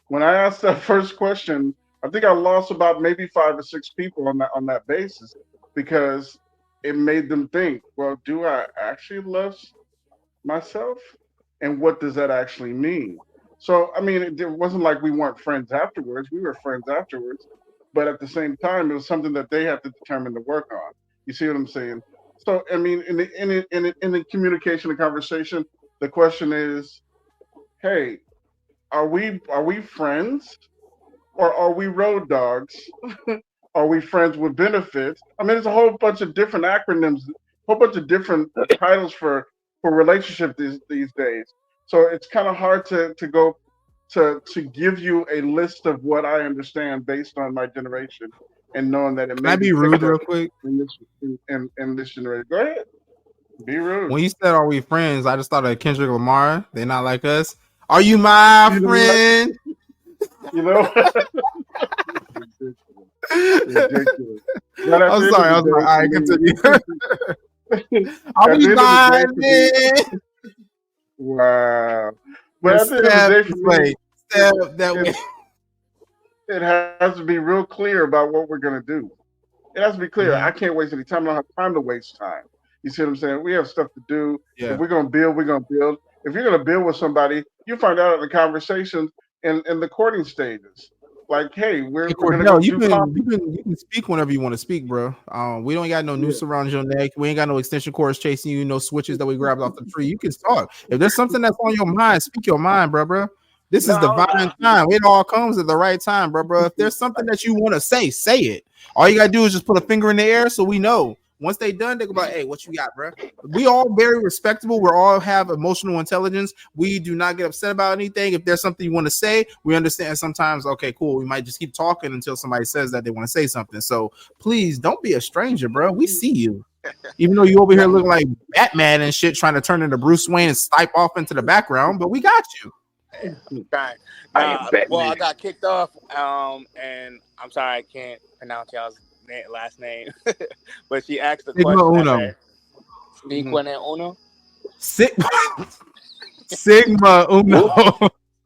When I asked that first question, I think I lost about maybe 5 or 6 people on that basis because it made them think, well, do I actually love myself? And what does that actually mean? So, I mean, it wasn't like we weren't friends afterwards. We were friends afterwards. But at the same time, it was something that they had to determine to work on. You see what I'm saying? So, I mean, in the communication and conversation, the question is, hey, are we friends or are we road dogs? Are we friends with benefits? I mean, there's a whole bunch of different acronyms, a whole bunch of different titles for relationship these days. So it's kind of hard to go to give you a list of what I understand based on my generation and knowing that it may be rude real quick in this generation. Go ahead. Be rude. When you said "Are we friends?" I just thought of Kendrick Lamar. They're not like us. Are you my friend? You know. Ridiculous. I'm sorry. I was like, all right, continue. Are we fine? Wow. But at the end of the day, it has to be real clear about what we're going to do. It has to be clear. I can't waste any time. I don't have time to waste time. You see what I'm saying? We have stuff to do. Yeah. If we're going to build, we're going to build. If you're going to build with somebody, you find out in the conversations and the courting stages. Like, hey, we're going to go you can speak whenever you want to speak, bro. We don't got no noose around your neck. We ain't got no extension cords chasing you, no switches that we grabbed off the tree. You can talk. If there's something that's on your mind, speak your mind, bro. This is divine time. It all comes at the right time, bro. If there's something that you want to say it. All you got to do is just put a finger in the air so we know. Once they done, they go like, hey, what you got, bro? We all very respectable. We all have emotional intelligence. We do not get upset about anything. If there's something you want to say, we understand sometimes, okay, cool. We might just keep talking until somebody says that they want to say something. So please don't be a stranger, bro. We see you. Even though you over here looking like Batman and shit, trying to turn into Bruce Wayne and stipe off into the background, but we got you. Right. Well, I got kicked off, and I'm sorry I can't pronounce y'all's last name, but she asked the Sigma question. Uno. Uno. Sigma Uno.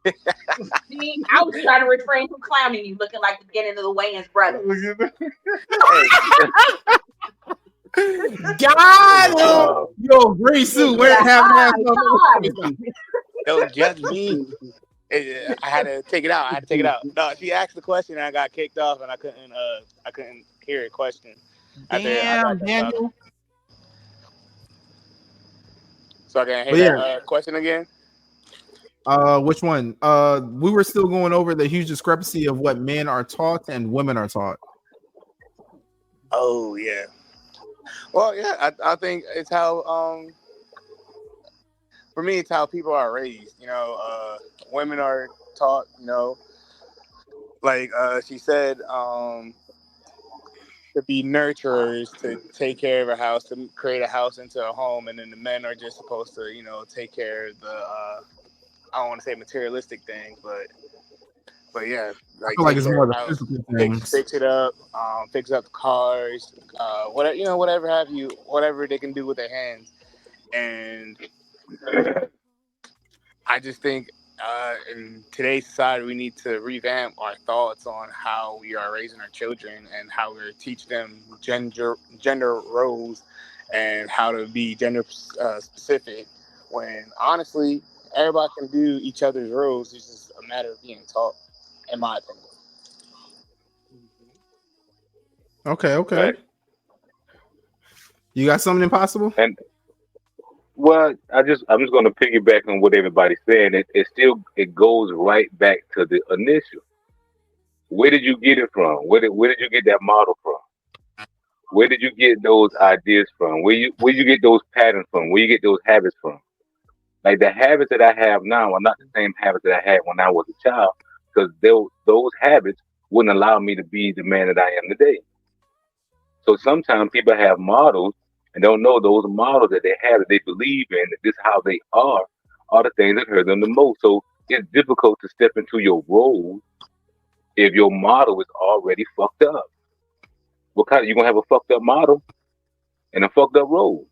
I was trying to refrain from clowning you, looking like the beginning of the Wayans brothers. God, yo, gray suit, wearing half Don't judge me. I had to take it out. No, she asked the question and I got kicked off and I couldn't hear a question. Damn, Daniel. So I can But hear yeah. that question again. Which one? We were still going over the huge discrepancy of what men are taught and women are taught. Oh yeah. Well, yeah, I think it's how for me it's how people are raised. Women are taught, like she said, to be nurturers, to take care of a house, to create a house into a home, and then the men are just supposed to, take care of the I don't want to say materialistic things, but yeah, I feel like it's more the physical things. fix it up, fix up the cars, whatever they can do with their hands. And I just think in today's society, we need to revamp our thoughts on how we are raising our children and how we're teaching them gender roles and how to be gender specific. When honestly, everybody can do each other's roles. It's just a matter of being taught, in my opinion. Okay. Right. You got something impossible? And well, I'm just going to piggyback on what everybody's saying. It goes right back to the initial. Where did you get it from? Where did you get that model from? Where did you get those ideas from? Where you get those patterns from? Where you get those habits from? Like the habits that I have now are not the same habits that I had when I was a child, because those habits wouldn't allow me to be the man that I am today. So sometimes people have models and don't know those models that they have, that they believe in, that this is how they are the things that hurt them the most. So it's difficult to step into your role if your model is already fucked up. What kind of, you gonna have a fucked up model and a fucked up role?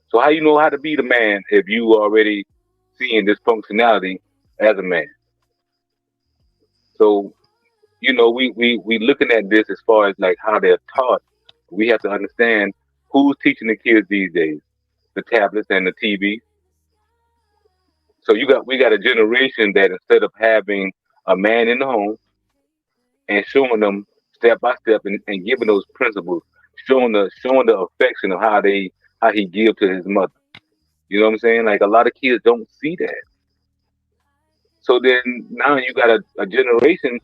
So how you know how to be the man if you already seeing this functionality as a man? So, we looking at this as far as like how they're taught. We have to understand who's teaching the kids these days, the tablets and the TV. So we got a generation that instead of having a man in the home and showing them step by step and giving those principles, showing the affection of how he give to his mother. You know what I'm saying? Like a lot of kids don't see that. So then now you got a generation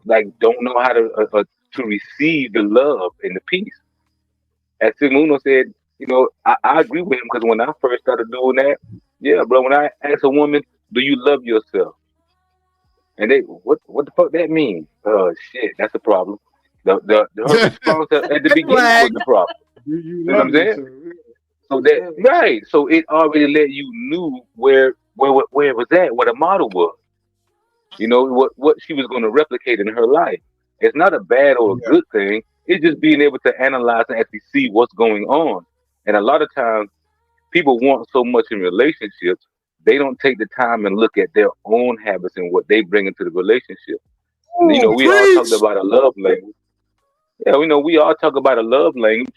like don't know how to receive the love and the peace. As Sigmundo said, I agree with him, because when I first started doing that, yeah, bro, when I ask a woman, do you love yourself? And they, what the fuck that mean? Oh shit, that's the problem. Her response at the beginning was the problem. You know what I'm saying? So that right, so it already let you knew where it was at, what a model was. What she was going to replicate in her life. It's not a bad or a good thing. It's just being able to analyze and actually see what's going on. And a lot of times, people want so much in relationships, they don't take the time and look at their own habits and what they bring into the relationship. We all talked about a love language. Yeah, we all talk about a love language.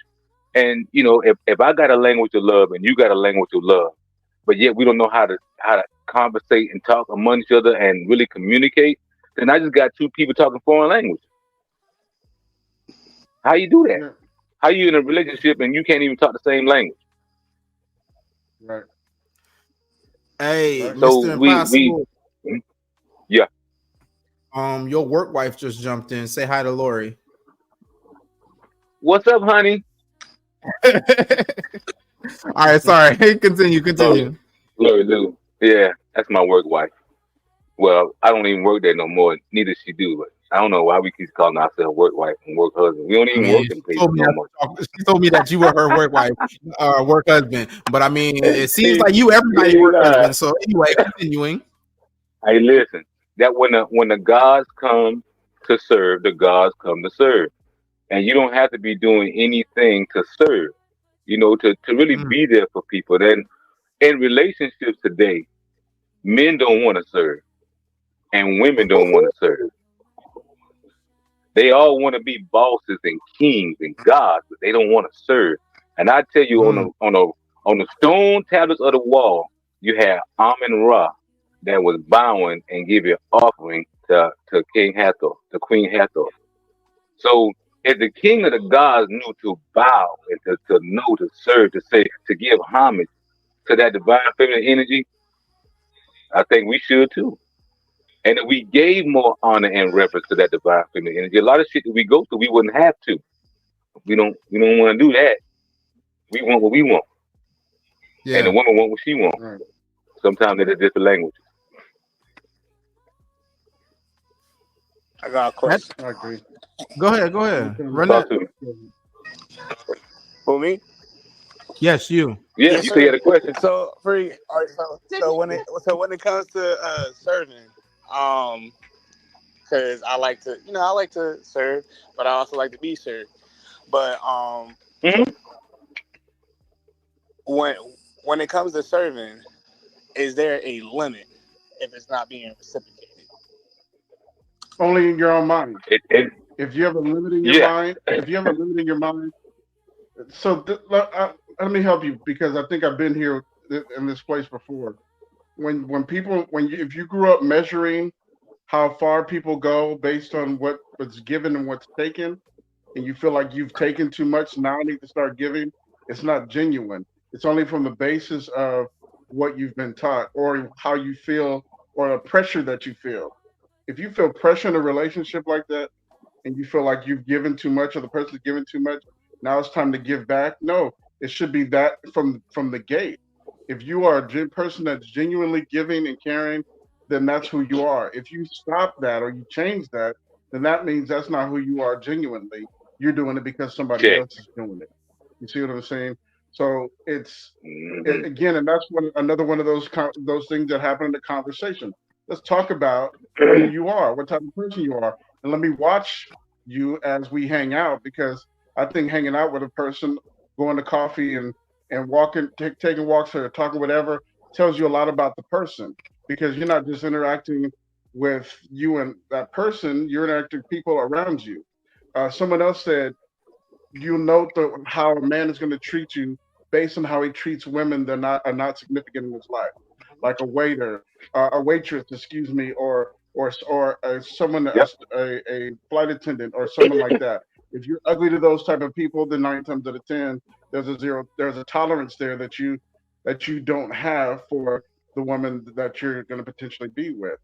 And if I got a language of love and you got a language of love, but yet we don't know how to conversate and talk among each other and really communicate, then I just got two people talking foreign language. How you do that? Yeah. How you in a relationship and you can't even talk the same language? Right. Hey, Right. So Mr. Impossible. Yeah. Your work wife just jumped in. Say hi to Lori. What's up, honey? All right, sorry. Continue. Lori Lou. Yeah, that's my work wife. Well, I don't even work there no more. Neither she do. But I don't know why we keep calling ourselves work wife and work husband. We don't even work in places no more. She told me that you were her work wife or work husband. But I mean, it seems like you everybody work husband. So anyway, continuing. Hey, listen. That when the gods come to serve, the gods come to serve. And you don't have to be doing anything to serve, to really be there for people. Then in relationships today, men don't want to serve and women don't want to serve. They all want to be bosses and kings and gods, but they don't want to serve. And I tell you, on the stone tablets of the wall, you had Amun Ra that was bowing and giving offering to King Hathor, to Queen Hathor. So if the king of the gods knew to bow and to know to serve, to say, to give homage to that divine feminine energy, I think we should too. And if we gave more honor and reverence to that divine feminine energy, a lot of shit that we go through, we wouldn't have to. We don't want to do that. We want what we want. And the Yeah. woman want what she wants. Right. Sometimes they're different language. I got a That, question. I agree. go ahead. Go When it ahead. comes Run Talk that. to me. For me? Yes, you. Yeah, Yes, you say you sir. had a question. So free. All right. So when it comes to serving, um, because I like to serve, but I also like to be served. But Hmm. when when it comes to serving, is there a limit if it's not being reciprocated? Only in your own mind. It If you have a limit in your yeah. mind, if you have a limit in your mind, so let me help you because I think I've been here in this place before. When people when you, if you grew up measuring how far people go based on what was given and what's taken, and you feel like you've taken too much, now I need to start giving, it's not genuine. It's only from the basis of what you've been taught or how you feel or the pressure that you feel. If you feel pressure in a relationship like that and you feel like you've given too much or the person's given too much, now it's time to give back. No, it should be that from the gate. If you are a person that's genuinely giving and caring, then that's who you are. If you stop that or you change that, then that means that's not who you are genuinely. You're doing it because somebody Check. else is doing it. You see what I'm saying? So Hmm. again, and that's another one of those things that happen in the conversation. Let's talk about who you are, what type of person you are, and let me watch you as we hang out because I think hanging out with a person, going to coffee and walking, taking walks or talking whatever tells you a lot about the person because you're not just interacting with you and that person, you're interacting with people around you. Someone else said you note how a man is going to treat you based on how he treats women that are not significant in his life, like a waiter, a waitress, excuse me, or someone Yep. a flight attendant or someone like that. If you're ugly to those type of people, then 9 times out of 10, there's a tolerance there that you don't have for the woman that you're going to potentially be with.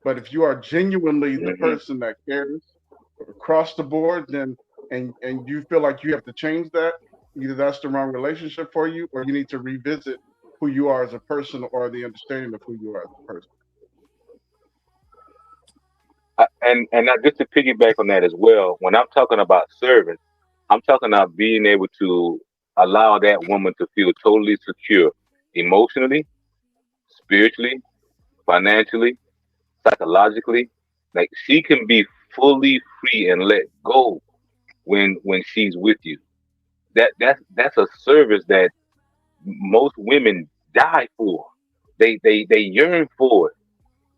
But if you are genuinely the Hmm. person that cares across the board, then and you feel like you have to change that, either that's the wrong relationship for you, or you need to revisit who you are as a person or the understanding of who you are as a person. And now just to piggyback on that as well, when I'm talking about service, I'm talking about being able to allow that woman to feel totally secure emotionally, spiritually, financially, psychologically. Like she can be fully free and let go when she's with you. That's a service that most women die for. They yearn for it.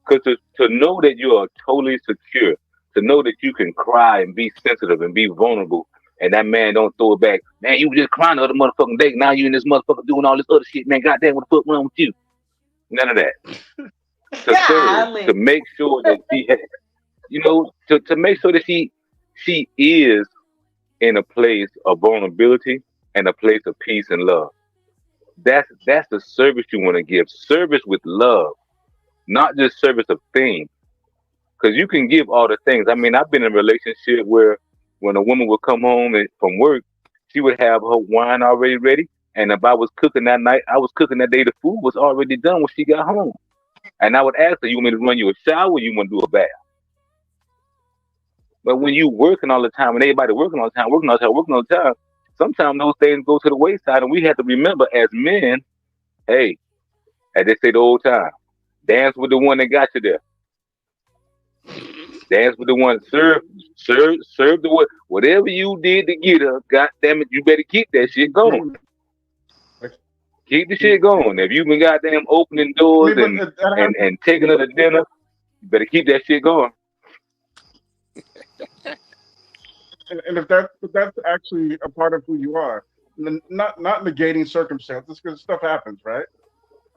Because to know that you are totally secure, to know that you can cry and be sensitive and be vulnerable, and that man don't throw it back. Man, you were just crying the other motherfucking day. Now you in this motherfucker doing all this other shit. Man, goddamn, what the fuck wrong with you? None of that. To serve, to Golly. make sure that she has, to make sure that she is in a place of vulnerability and a place of peace and love. That's the service you want to give. Service with love, not just service of things. Because you can give all the things. I mean, I've been in a relationship where when a woman would come home from work, she would have her wine already ready. And if I was cooking that night, I was cooking that day, the food was already done when she got home. And I would ask her, you want me to run you a shower or you want to do a bath? But when you working all the time and everybody working all the time, working all the time, working all the time, sometimes those things go to the wayside. And we have to remember as men, hey, as they say the old time, dance with the one that got you there. Dance with the one. Serve the one. Whatever you did to get her, God damn it, you better keep that shit going. Agreement. Like, Keep the shit going. If you've been goddamn opening doors but and that and happens. and taking her to dinner, you better keep that shit going. And if that's actually a part of who you are, not negating circumstances because stuff happens, right?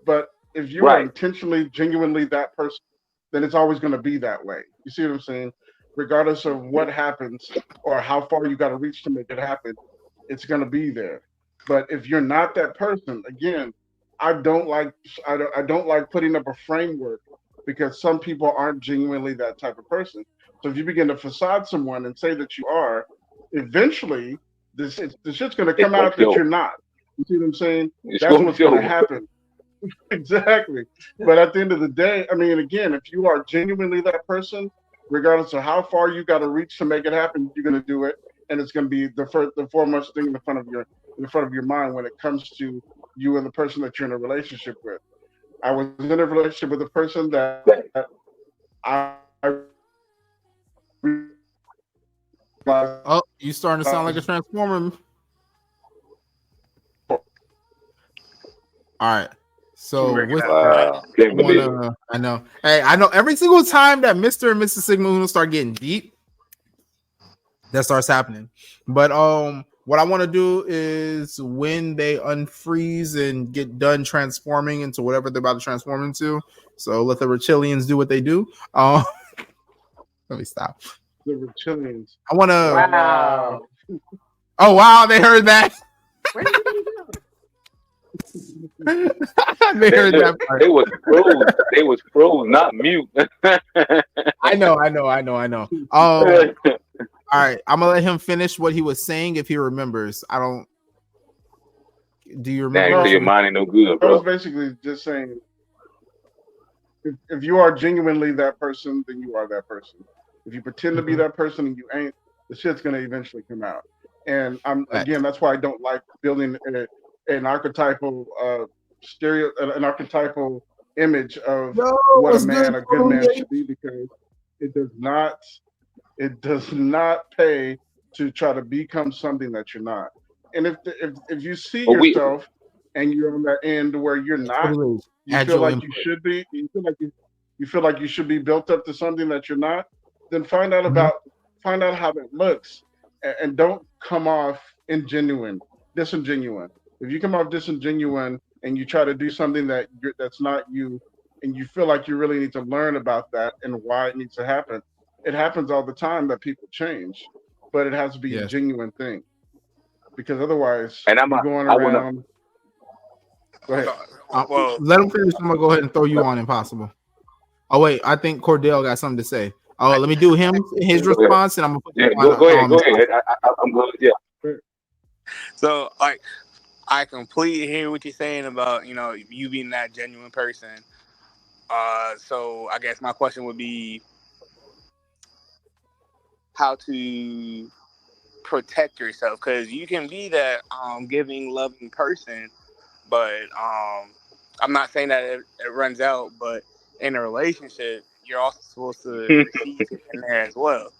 But if you are Right. intentionally, genuinely that person, then it's always going to be that way. You see what I'm saying? Regardless of what happens or how far you got to reach to make it happen, it's going to be there. But if you're not that person, again, I don't like I don't like putting up a framework because some people aren't genuinely that type of person. So if you begin to facade someone and say that you are, eventually the shit's going to It's come gonna out that show. you're not. You see what I'm saying? It's That's gonna what's going to show. happen. Exactly. But at the end of the day, I mean, again, if you are genuinely that person, regardless of how far you got to reach to make it happen, you're going to do it, and it's going to be the foremost thing in the front of your mind when it comes to you and the person that you're in a relationship with. I was in a relationship with a person that I realized Oh, you starting to sound like a transformer. All right. So with that, Wow. Can't believe it. I know. Hey, I know every single time that Mr. and Mrs. Sigma Uno start getting deep, that starts happening. But what I want to do is when they unfreeze and get done transforming into whatever they're about to transform into. So let the reptilians do what they do. Let me stop. the reptilians. I want to. Wow. Oh wow, they heard that. Where did you go? They heard that part. They was froze. They was froze, not mute. I know. All right, I'm gonna let him finish what he was saying if he remembers. I don't. Do you Dang, remember? so your mind ain't no good, I was bro. basically just saying, if you are genuinely that person, then you are that person. If you pretend to be that person and you ain't, the shit's gonna eventually come out. And again, that's why I don't like building an archetypal an archetypal image of what a good man should be, because it does not pay to try to become something that you're not. And if you see But we yourself and you're on that end where you're not, you feel Agile like input. you should be, you feel like you should be built up to something that you're not, then find out how that looks, and don't come off disingenuine. If you come off disingenuine and you try to do something that's not you, and you feel like you really need to learn about that and why it needs to happen, it happens all the time that people change, but it has to be a Yes. genuine thing, because otherwise and you're going I wanna around. Go ahead. Well, Let him finish. I'm gonna go ahead and throw you on Impossible. Oh wait, I think Cordell got something to say. Oh, let me do his response, and I'm gonna put yeah, you on. go ahead. I'm good. Yeah. so like I completely hear what you're saying about you being that genuine person. So I guess my question would be how to protect yourself, because you can be that giving, loving person, but I'm not saying that it runs out, but in a relationship, you're also supposed to receive it in there as well.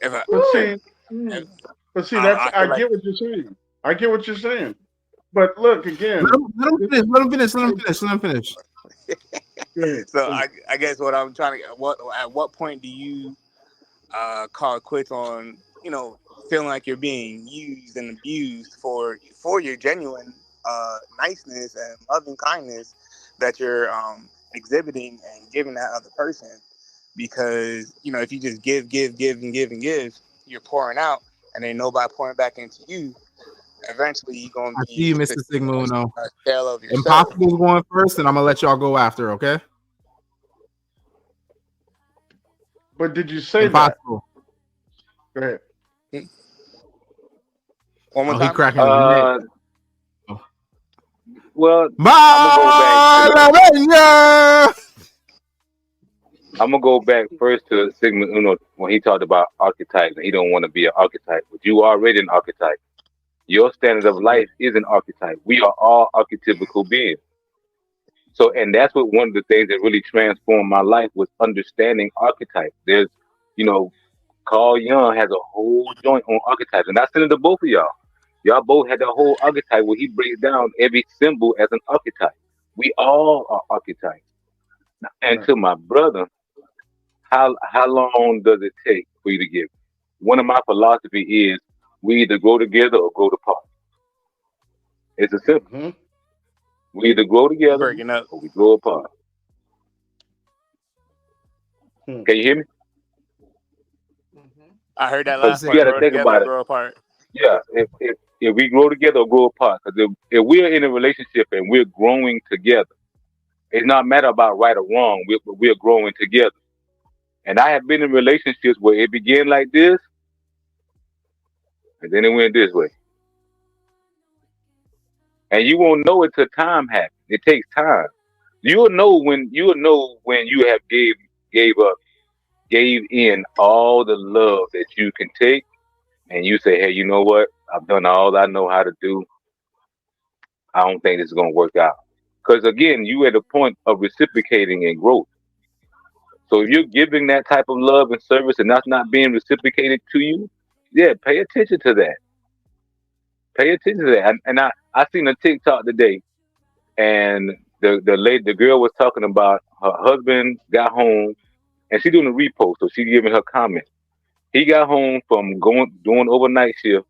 If I, if, But see, I I feel like get what you're saying. I get what you're saying. But look again. Let him finish. so. I guess what I'm trying to at what point do you call quits on feeling like you're being used and abused for your genuine niceness and loving kindness that you're exhibiting and giving that other person? Because if you just give and give, you're pouring out, and then nobody pouring back into you. Eventually, you're gonna I be see you, Mr. Sigma Uno. a shell of yourself. Impossible's going first, and I'm gonna let y'all go after. Okay. But did you say Impossible. that? Go ahead. One more He time. cracking the neck. Well, I'm gonna go back first to Sigmund Uno when he talked about archetypes, and he don't want to be an archetype, but you are already an archetype. Your standard of life is an archetype. We are all archetypical beings. So, and that's what one of the things that really transformed my life was understanding archetypes. There's, Carl Jung has a whole joint on archetypes, and I sent it to both of y'all. Y'all both had that whole archetype where he breaks down every symbol as an archetype. We all are archetypes. And to my brother, how long does it take for you to give? One of my philosophy is we either grow together or grow apart. It's a simple. We either grow together Breaking up. or we grow apart. Hmm. Can you hear me? I heard that Because last you part. got to Grow think together about or it. grow apart. Yeah, if we grow together or grow apart, because if we're in a relationship and we're growing together, it's not matter about right or wrong. We're growing together. And I have been in relationships where it began like this, and then it went this way. And you won't know it till time happens. It takes time. You'll know when you have gave up, gave in all the love that you can take, and you say, hey, you know what? I've done all I know how to do. I don't think this is gonna work out. Because again, you at a point of reciprocating and growth. So if you're giving that type of love and service and that's not being reciprocated to you, yeah, pay attention to that. Pay attention to that. I seen a TikTok today, and the girl was talking about her husband got home, and she doing a repost, so she giving her comment. He got home from doing overnight shift.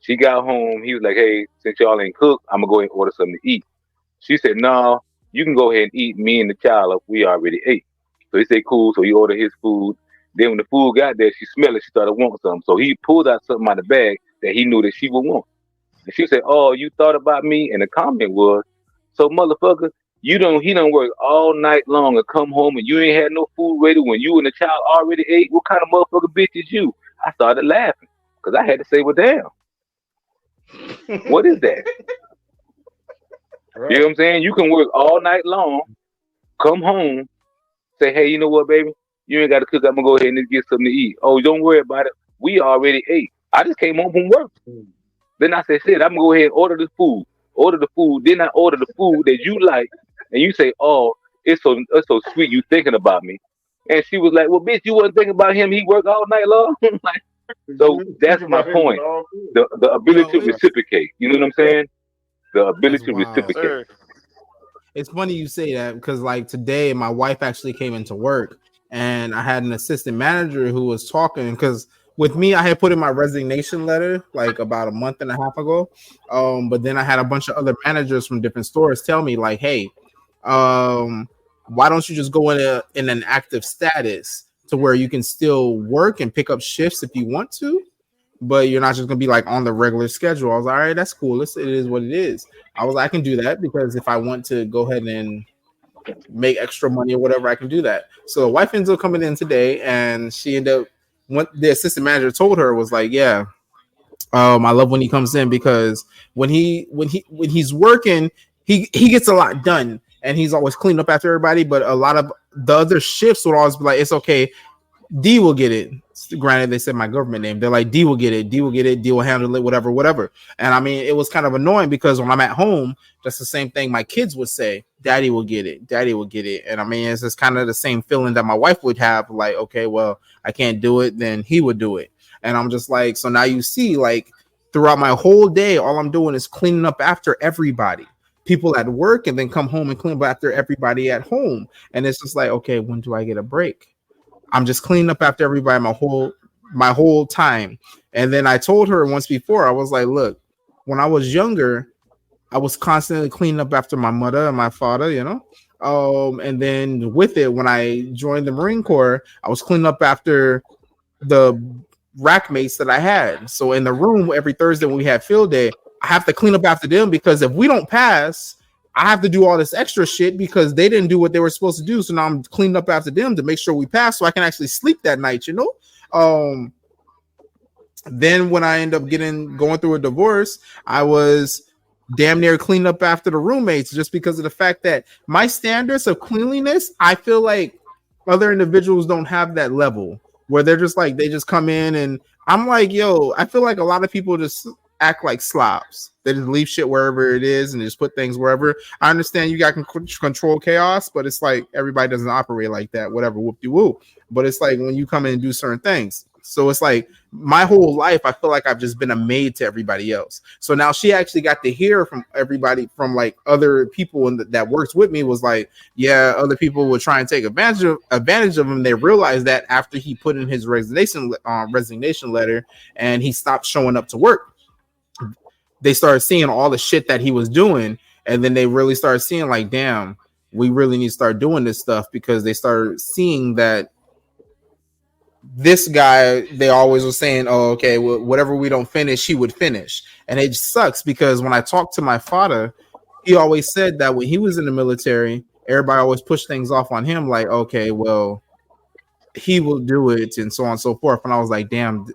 She got home. He was like, "Hey, since y'all ain't cook, I'm gonna go ahead and order something to eat." She said, "No, you can go ahead and eat. Me and the child, we already ate." So he said, "Cool." So he ordered his food. Then when the food got there, she smelled it. She started wanting something. So he pulled out something out of the bag that he knew that she would want. And she said, "Oh, you thought about me?" And the comment was, "So motherfucker, he don't work all night long and come home and you ain't had no food ready when you and the child already ate. What kind of motherfucker bitch is you?" I started laughing because I had to say, "Well, damn, what is that?" You know what I'm saying? You can work all night long, come home, say, "Hey, you know what, baby? You ain't got to cook. I'm gonna go ahead and get something to eat." "Oh, don't worry about it. We already ate. I just came home from work." Then I said, "Shit, I'm gonna go ahead and order the food. Order the food. Then I order the food that you like, and you say, 'Oh, it's so sweet. You thinking about me.'" And she was like, "Well, bitch, you wasn't thinking about him. He worked all night long." Like, so that's my point. The ability to reciprocate. You know what I'm saying? The ability to reciprocate. Sir. It's funny you say that because like today my wife actually came into work and I had an assistant manager who was talking because with me I had put in my resignation letter like about a month and a half ago. But then I had a bunch of other managers from different stores tell me like, hey, why don't you just go in an active status to where you can still work and pick up shifts if you want to, but you're not just gonna be like on the regular schedule. I was like, all right, that's cool. It is what it is. I was like, I can do that because if I want to go ahead and make extra money or whatever, I can do that. So the wife ends up coming in today, and she ended up what the assistant manager told her was like, yeah, I love when he comes in because when he's working, he gets a lot done and he's always cleaning up after everybody. But a lot of the other shifts would always be like, it's okay. D will get it. Granted, they said my government name. They're like, D will get it. D will get it. D will handle it. Whatever. And I mean, it was kind of annoying because when I'm at home, that's the same thing my kids would say. Daddy will get it. Daddy will get it. And I mean, it's just kind of the same feeling that my wife would have. Like, okay, well, I can't do it. Then he would do it. And I'm just like, so now you see, like, throughout my whole day, all I'm doing is cleaning up after everybody. People at work, and then come home and clean up after everybody at home. And it's just like, okay, when do I get a break? I'm just cleaning up after everybody my whole time. And then I told her once before, I was like, look, when I was younger, I was constantly cleaning up after my mother and my father, you know. And then with it, when I joined the Marine Corps, I was cleaning up after the rack mates that I had. So in the room every Thursday when we had field day, I have to clean up after them because if we don't pass, I have to do all this extra shit because they didn't do what they were supposed to do. So now I'm cleaning up after them to make sure we pass so I can actually sleep that night, you know? Then when I end up going through a divorce, I was damn near cleaning up after the roommates just because of the fact that my standards of cleanliness, I feel like other individuals don't have that level where they're just like, they just come in and I'm like, yo, I feel like a lot of people just act like slobs. They just leave shit wherever it is and just put things wherever. I understand you got control chaos, but it's like everybody doesn't operate like that. Whatever, whoop-de-woo. But it's like when you come in and do certain things. So it's like my whole life, I feel like I've just been a maid to everybody else. So now she actually got to hear from everybody, from like other people that works with me, was like, yeah, other people would try and take advantage of him. They realized that after he put in his resignation letter and he stopped showing up to work, they started seeing all the shit that he was doing. And then they really started seeing like, damn, we really need to start doing this stuff, because they started seeing that this guy, they always were saying, oh, okay, well, whatever we don't finish, he would finish. And it sucks, because when I talked to my father, he always said that when he was in the military, everybody always pushed things off on him, like, okay, well, he will do it, and so on and so forth. And I was like, damn.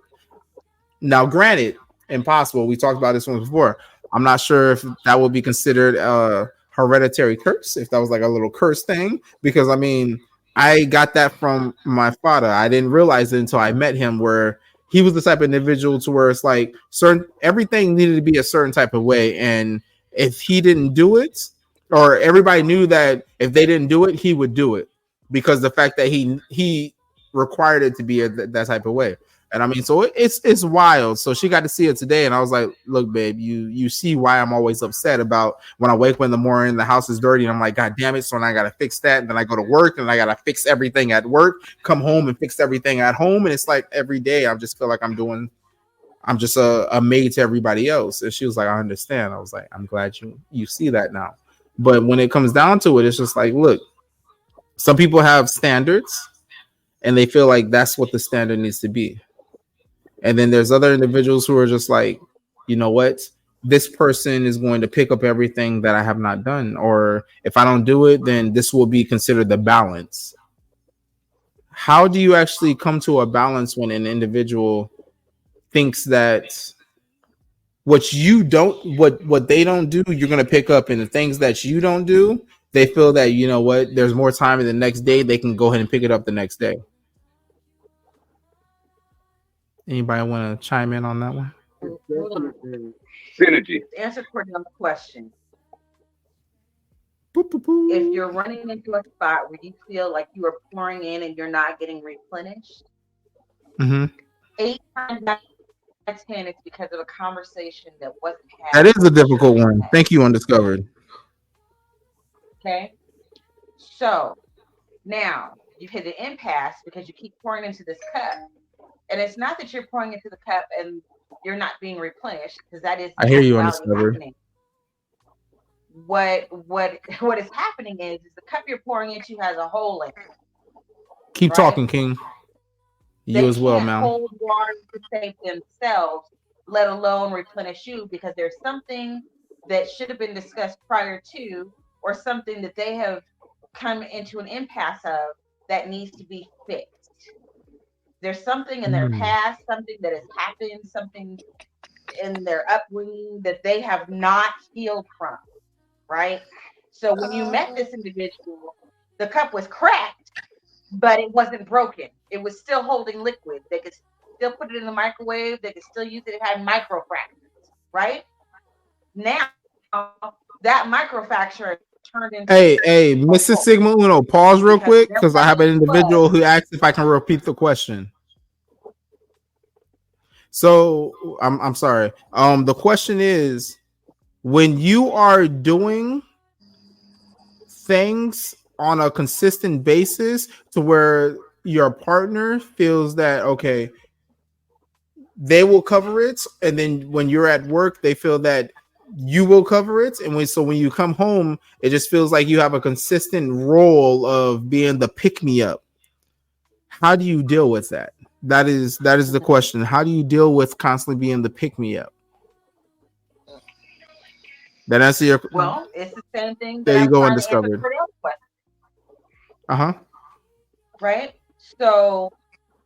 Now, granted, impossible. We talked about this one before. I'm not sure if that would be considered a hereditary curse, if that was like a little curse thing, because I mean, I got that from my father. I didn't realize it until I met him, where he was the type of individual to where it's like everything needed to be a certain type of way. And if he didn't do it, or everybody knew that if they didn't do it, he would do it, because the fact that he required it to be that type of way. And I mean, so it's wild. So she got to see it today, and I was like, look, babe, you see why I'm always upset about when I wake up in the morning, the house is dirty, and I'm like, God damn it. So then I got to fix that. And then I go to work, and I got to fix everything at work, come home and fix everything at home. And it's like every day I just feel like I'm just a maid to everybody else. And she was like, I understand. I was like, I'm glad you see that now. But when it comes down to it, it's just like, look, some people have standards, and they feel like that's what the standard needs to be. And then there's other individuals who are just like, you know what? This person is going to pick up everything that I have not done. Or if I don't do it, then this will be considered the balance. How do you actually come to a balance when an individual thinks that what they don't do, you're going to pick up, and the things that you don't do, they feel that, you know what, there's more time in the next day, they can go ahead and pick it up the next day. Anybody want to chime in on that one? Synergy. Answer for the question. Boop, boop, boop. If you're running into a spot where you feel like you are pouring in and you're not getting replenished, 8 times out of 10 it's because of a conversation that wasn't had. That is a difficult one. Thank you, Undiscovered. Okay. So now you've hit an impasse because you keep pouring into this cup. And it's not that you're pouring into the cup and you're not being replenished, because that is. I hear you, Undiscovered. What is happening is the cup you're pouring into has a hole in it. Keep talking, King. You as well, man. They can't hold water to save themselves, let alone replenish you, because there's something that should have been discussed prior to, or something that they have come into an impasse of that needs to be fixed. There's something in their past, something that has happened, something in their upbringing that they have not healed from, right? So when you met this individual, the cup was cracked, but it wasn't broken. It was still holding liquid. They could still put it in the microwave. They could still use it. It had microfractures, right? Now, that microfracture turned into... Hey, Mrs. Sigma Uno, pause real quick, because I have an individual who asked if I can repeat the question. So, I'm sorry. The question is, when you are doing things on a consistent basis to where your partner feels that, okay, they will cover it, and then when you're at work, they feel that you will cover it, and when you come home, it just feels like you have a consistent role of being the pick-me-up. How do you deal with that? That is the question. How do you deal with constantly being the pick-me-up? That answer your... Well, it's the same thing. There you go, Undiscovered. Right? So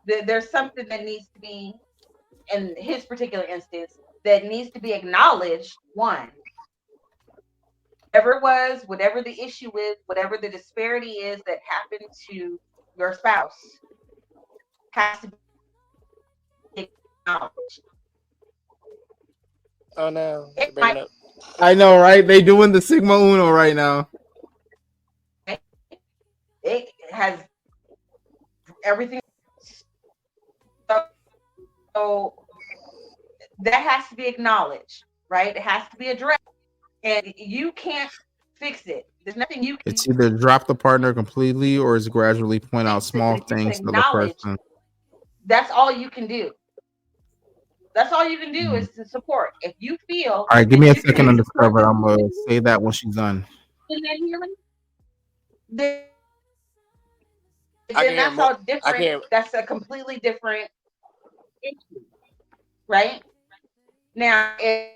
there's something that needs to be, in his particular instance, that needs to be acknowledged. One, whatever it was, whatever the issue is, whatever the disparity is that happened to your spouse, has to be acknowledged. Oh no, they're breaking up. I know, right? They doing the Sigma Uno right now. It has everything. So that has to be acknowledged, right? It has to be addressed, and you can't fix it. There's nothing you can. It's either drop the partner completely, or it's gradually point out small things to the person. That's all you can do. That's all you can do is to support. If you feel All right, give me a that you second can to support discover. this I'm gonna individual say that when she's done. in that healing, then I can hear that's more. all I different. can hear. That's a completely different issue, right? Now, if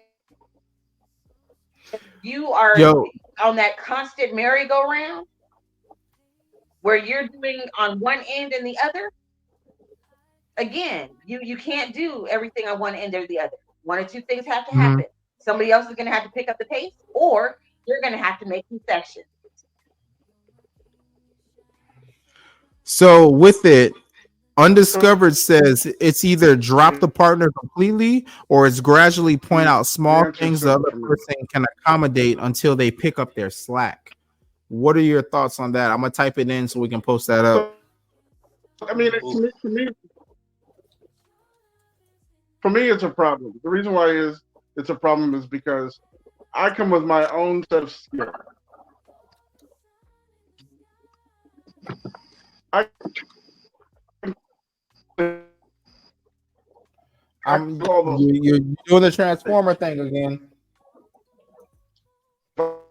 you are Yo, on that constant merry-go-round where you're doing on one end and the other, again, you can't do everything on one end or the other. One or two things have to mhm. happen. Somebody else is going to have to pick up the pace, or you're going to have to make concessions. So with it, Undiscovered says it's either drop the partner completely or it's gradually point out The small answer's things the simple other for me. person can accommodate until they pick up their slack. What are your thoughts on that? I'm gonna type it in so we can post that up. So, I mean, for me, it's a problem. The reason why it's a problem is because I come with my own set of skills. I do all those. You're doing the transformer thing again. All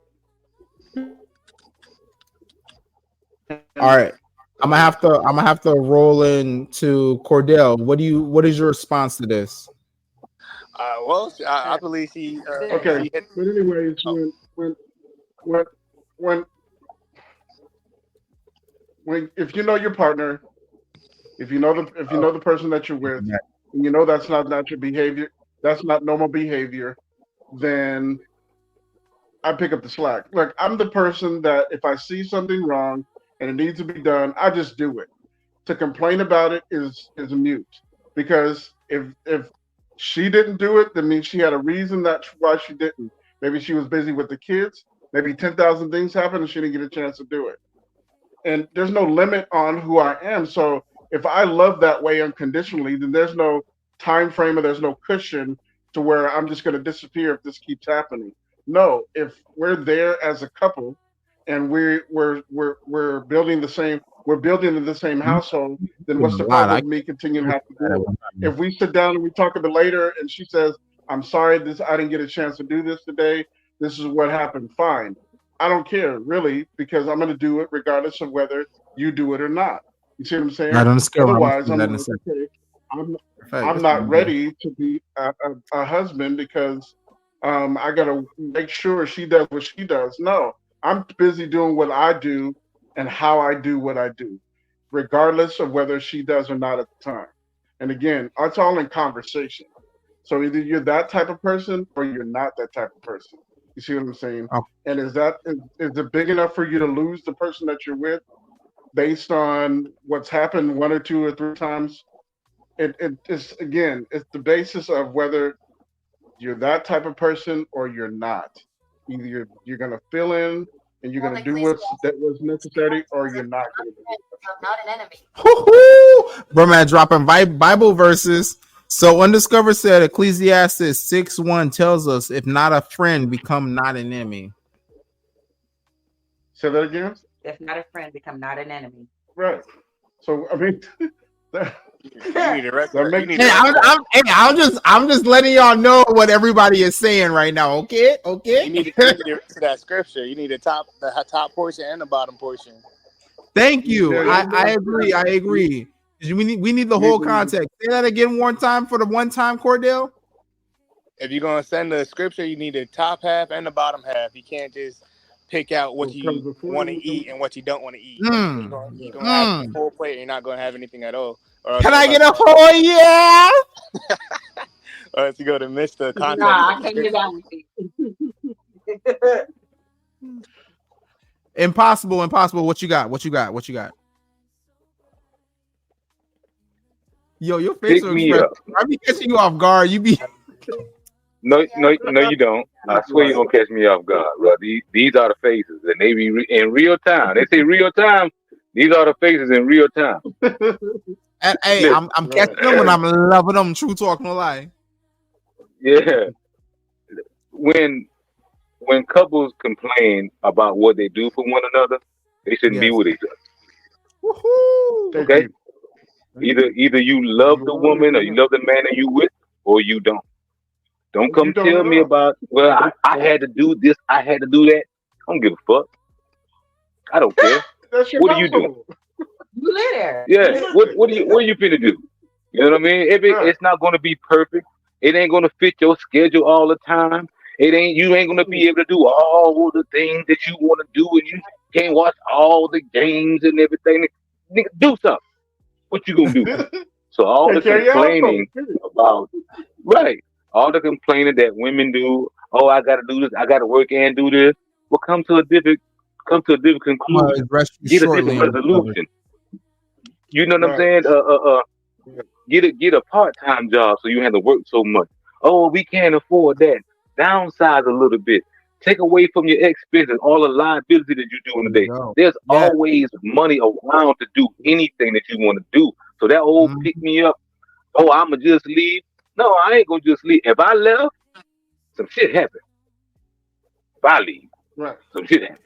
right. I'm gonna have to roll into Cordell. What is your response to this? Well, I believe she. Okay, She hit, but anyways, when if you know your partner, if you know the person that you're with, and you know that's not natural behavior, that's not normal behavior, then I pick up the slack. Look, I'm the person that if I see something wrong and it needs to be done, I just do it. To complain about it is mute, because if she didn't do it, that means she had a reason that's why she didn't. Maybe she was busy with the kids. Maybe 10,000 things happened and she didn't get a chance to do it. And there's no limit on who I am. So if I love that way unconditionally, then there's no time frame or there's no cushion to where I'm just going to disappear if this keeps happening. No, if we're there as a couple and we're building the same, we're building in the same household, then what's the problem with me continuing to have to do it? If we sit down and we talk a bit later and she says, I'm sorry, I didn't get a chance to do this today. This is what happened. Fine. I don't care really, because I'm going to do it regardless of whether you do it or not. You see what I'm saying? Otherwise, I'm not ready to be a husband because I got to make sure she does what she does. No, I'm busy doing what I do and how I do what I do, regardless of whether she does or not at the time. And again, it's all in conversation. So either you're that type of person or you're not that type of person. You see what I'm saying? Oh. And is it big enough for you to lose the person that you're with based on what's happened one or two or three times? It's again, it's the basis of whether you're that type of person or you're not. Either you're gonna fill in and you're gonna do what's necessary, or you're not gonna do it. I'm not an enemy. Woo-hoo! Bro, man, dropping Bible verses. So Undiscovered said Ecclesiastes 6:1 tells us, if not a friend, become not an enemy. Say that again? If not a friend, become not an enemy. Right. So I mean you need a record. I'm just letting y'all know what everybody is saying right now. Okay. You need to rest of that scripture. You need the top portion and the bottom portion. Thank you. I agree. We need the whole context. Say that again one time for the one time, Cordell. If you're gonna send the scripture, you need the top half and the bottom half. You can't just pick out what you want to eat and what you don't want to eat. You're gonna have a full plate and you're not gonna have anything at all. Can I get a whole yeah? Or if you go to miss the context. Nah, I can't do that one. Impossible. What you got? Yo, your facial expression. I be catching you off guard. You be No, you don't. I swear you don't catch me off guard, bro. These are the faces, and they be in real time. They say real time. These are the faces in real time. And, hey, I'm catching them and I'm loving them. True talk, no lie. Yeah. When couples complain about what they do for one another, they shouldn't be with each other. Woo-hoo. Okay. Either you love the woman or you love the man that you with, or you don't. Don't You come don't tell at me all. about, well, I had to do this, I had to do that. I don't give a fuck. I don't care. That's your What are you doing? household. You live there. Yeah. You live there. What are you finna do? You know what I mean? Right. It's not gonna be perfect. It ain't gonna fit your schedule all the time. You ain't gonna be able to do all the things that you wanna do, and you can't watch all the games and everything. Nigga, do something. What you gonna do? So all the Take care of your complaining household. about, right, all the complaining that women do, oh, I gotta do this, I gotta work and do this. Well, come to a different I'm gonna conclusion. address you Get a shortly different on the subject. resolution. You know what I'm Right. saying? Get a part time job so you don't have to work so much. Oh, we can't afford that. Downsize a little bit. Take away from your expenses all the liability that you're doing There you today. go. There's Yeah. always money around to do anything that you want to do. So that old Mhm. pick me up, oh, I'ma just leave. No, I ain't gonna just leave. If I left, some shit happened. If I leave, Right. some shit happened.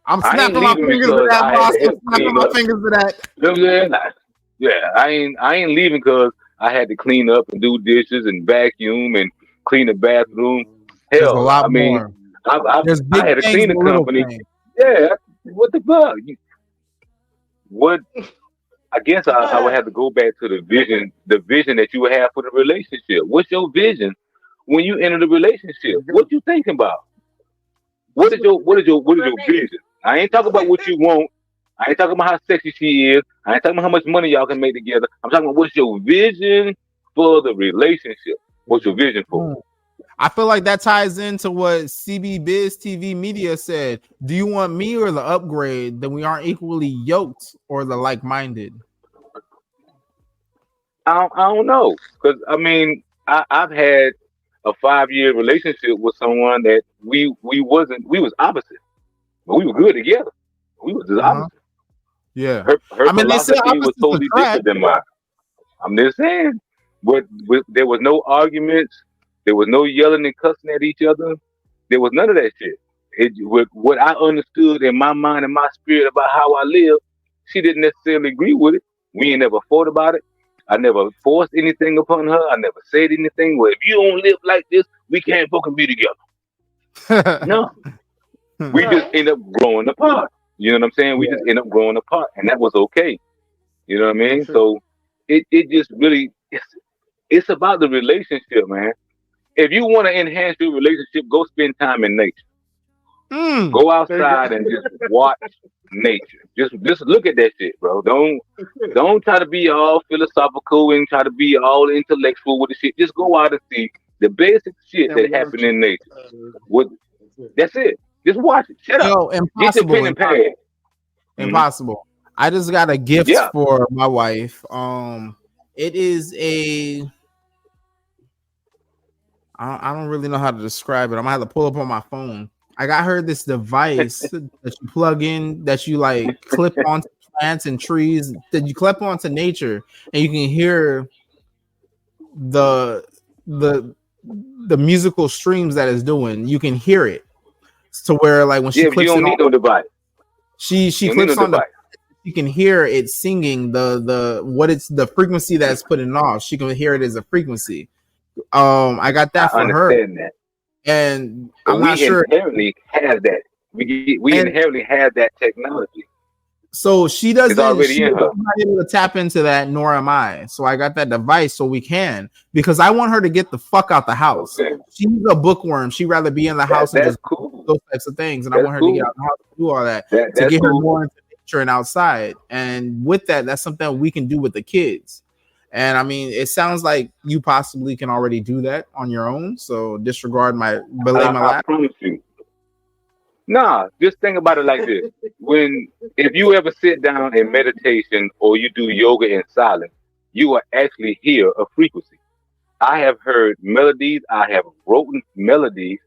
I'm I ain't snapping my leaving fingers to because that, I had boss. to I'm help snapping clean my up. fingers to that. You know what I'm saying? Yeah, I ain't leaving because I had to clean up and do dishes and vacuum and clean the bathroom. There's a Hell, lot I mean, more. I There's I big had a things cleaning and little company. things. Yeah, what the fuck? What? I guess I would have to go back to the vision that you would have for the relationship. What's your vision when you enter the relationship? What you thinking about? What is your vision? I ain't talking about what you want. I ain't talking about how sexy she is. I ain't talking about how much money y'all can make together. I'm talking about what's your vision for the relationship. What's your vision for? Mm. I feel like that ties into what CB Biz TV Media said. Do you want me or the upgrade? Then we aren't equally yoked or the like-minded. I don't know, because I mean I've had a 5 year relationship with someone that we was opposite, but we were good together. We was just Uh-huh. opposite. Yeah. Her I mean, they say philosophy was opposites totally attract. different than mine. I'm just saying, but there was no arguments. There was no yelling and cussing at each other. There was none of that shit. With what I understood in my mind and my spirit about how I live, she didn't necessarily agree with it. We ain't never fought about it. I never forced anything upon her. I never said anything. Well, if you don't live like this, we can't fucking be together. No, we just Right. end up growing apart. You know what I'm saying? We Yeah. just end up growing apart, and that was okay. You know what I mean? That's it. So it just really it's about the relationship, man. If you want to enhance your relationship, go spend time in nature. Mm. Go There you outside go. and just watch nature. Just look at that shit, bro. Don't try to be all philosophical and try to be all intellectual with the shit. Just go out and see the basic shit And that watch happen it. in nature. What That's it. that's it. Just watch it. Shut up. Yo, Get your impossible. pen and pad. Mhm. Impossible. I just got a gift Yeah. for my wife. It is I don't really know how to describe it. I'm gonna have to pull up on my phone. I got her this device that you plug in, that you like clip onto plants and trees, that you clip onto nature, and you can hear the the the musical streams that it's doing. You can hear it to where like when she Yeah, but you clips it don't on, need no device. she You don't need no clips on the, device. you can hear it singing the what it's the frequency that's putting off. She can hear it as a frequency. I got I that for her, understand that. and But I'm not we sure. inherently have that. We And inherently have that technology. so she It's doesn't. already She's in her. not able to tap into that, nor am I. So I got that device so we can, because I want her to get the fuck out the house. Okay. She's a bookworm. She'd rather be in the house and That's just do cool. those types of things. And I That's want her to get cool. out the house and do all that to That's get her cool. more into nature and outside. And with that, that's something we can do with the kids. And I mean, it sounds like you possibly can already do that on your own. So disregard my belay my I laugh. promise you. Nah, just think about it like this. If you ever sit down in meditation or you do yoga in silence, you will actually hear a frequency. I have heard melodies, I have written melodies,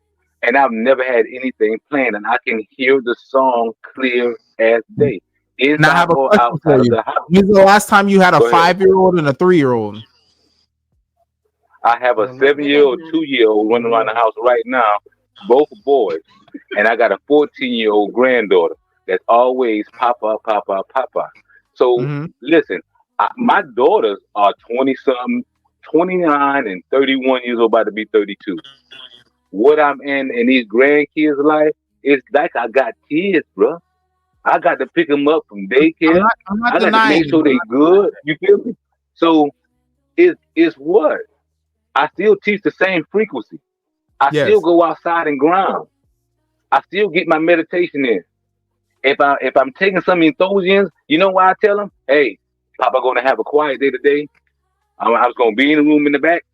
and I've never had anything playing, and I can hear the song clear as day, And I inside have a or question outside for of you. the house. When's the last time you had a Go ahead. 5-year-old and a 3-year-old? I have a Well, 7 year old, 2 year old running around the house right now, both boys, and I got a 14-year old granddaughter that's always Papa, Papa, Papa. So Mm-hmm. listen, my daughters are 20 something, 29 and 31 years old, about to be 32. What I'm in these grandkids' life, it's like I got kids, bro. I got to pick them up from daycare. I'm not I got to denying make it, sure bro. they good. You feel me? So it's what I still teach the same frequency. I still Yes. go outside and ground. I still get my meditation in. If I'm taking some Enthusians, you know why I tell them, hey, Papa gonna have a quiet day today. I was gonna be in the room in the back,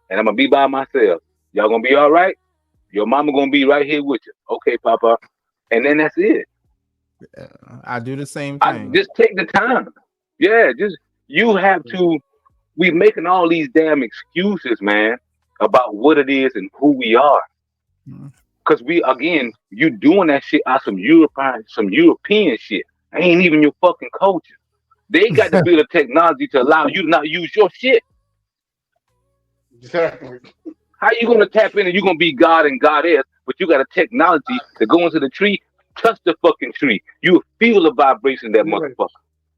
and I'm gonna be by myself. Y'all gonna be all right? Your mama gonna be right here with you. Okay, Papa. And then that's it. I do the same I thing. just take the time. Yeah, just you have to. We making all these damn excuses, man, about what it is and who we are. Mhm. Cause you doing that shit out some European shit. Ain't even your fucking culture. They got to build a technology to allow you to not use your shit. Exactly. How you gonna tap in and you gonna be God and Goddess, but you got a technology to go into the tree, touch the fucking tree. You feel the vibration of that Right. motherfucker.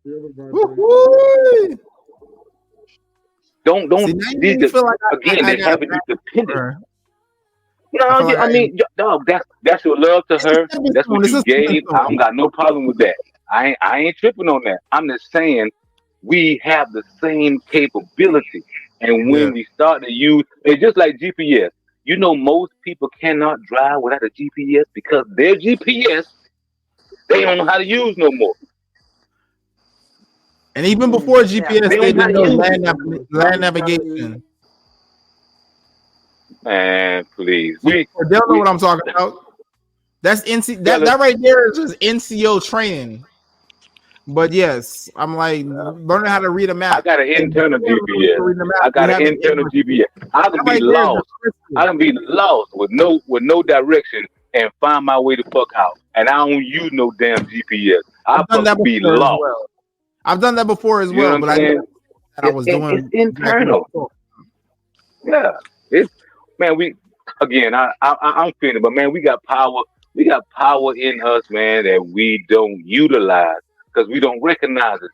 Feel the vibration. Woo-hoo! Don't See, now you make me feel like again. I They're got having you dependent. her. No, I feel like I mean, dog, that's your love to it's a her. stepping That's stone. what It's a you stepping gave. I don't stone. got no problem with that. I ain't tripping on that. I'm just saying we have the same capability. And Yeah. when we start to use it's just like GPS. You know, most people cannot drive without a GPS because their GPS they don't know how to use no more. And even before Yeah. GPS, They they don't know how didn't to know use it. land navigation. Man, please. Cordell know what I'm talking about. That's that right there is just NCO training. But yes, I'm like learning how to read a map. I got an internal GPS. I got an internal GPS. I can be lost. I can be lost with no direction and find my way the fuck out. And I don't use no damn GPS. I've done that be before as lost. well. I've done that before as You know well, what but I'm saying? I was doing It's internal. Yeah. It's man, I'm feeling, but man, we got power. We got power in us, man, that we don't utilize because we don't recognize it.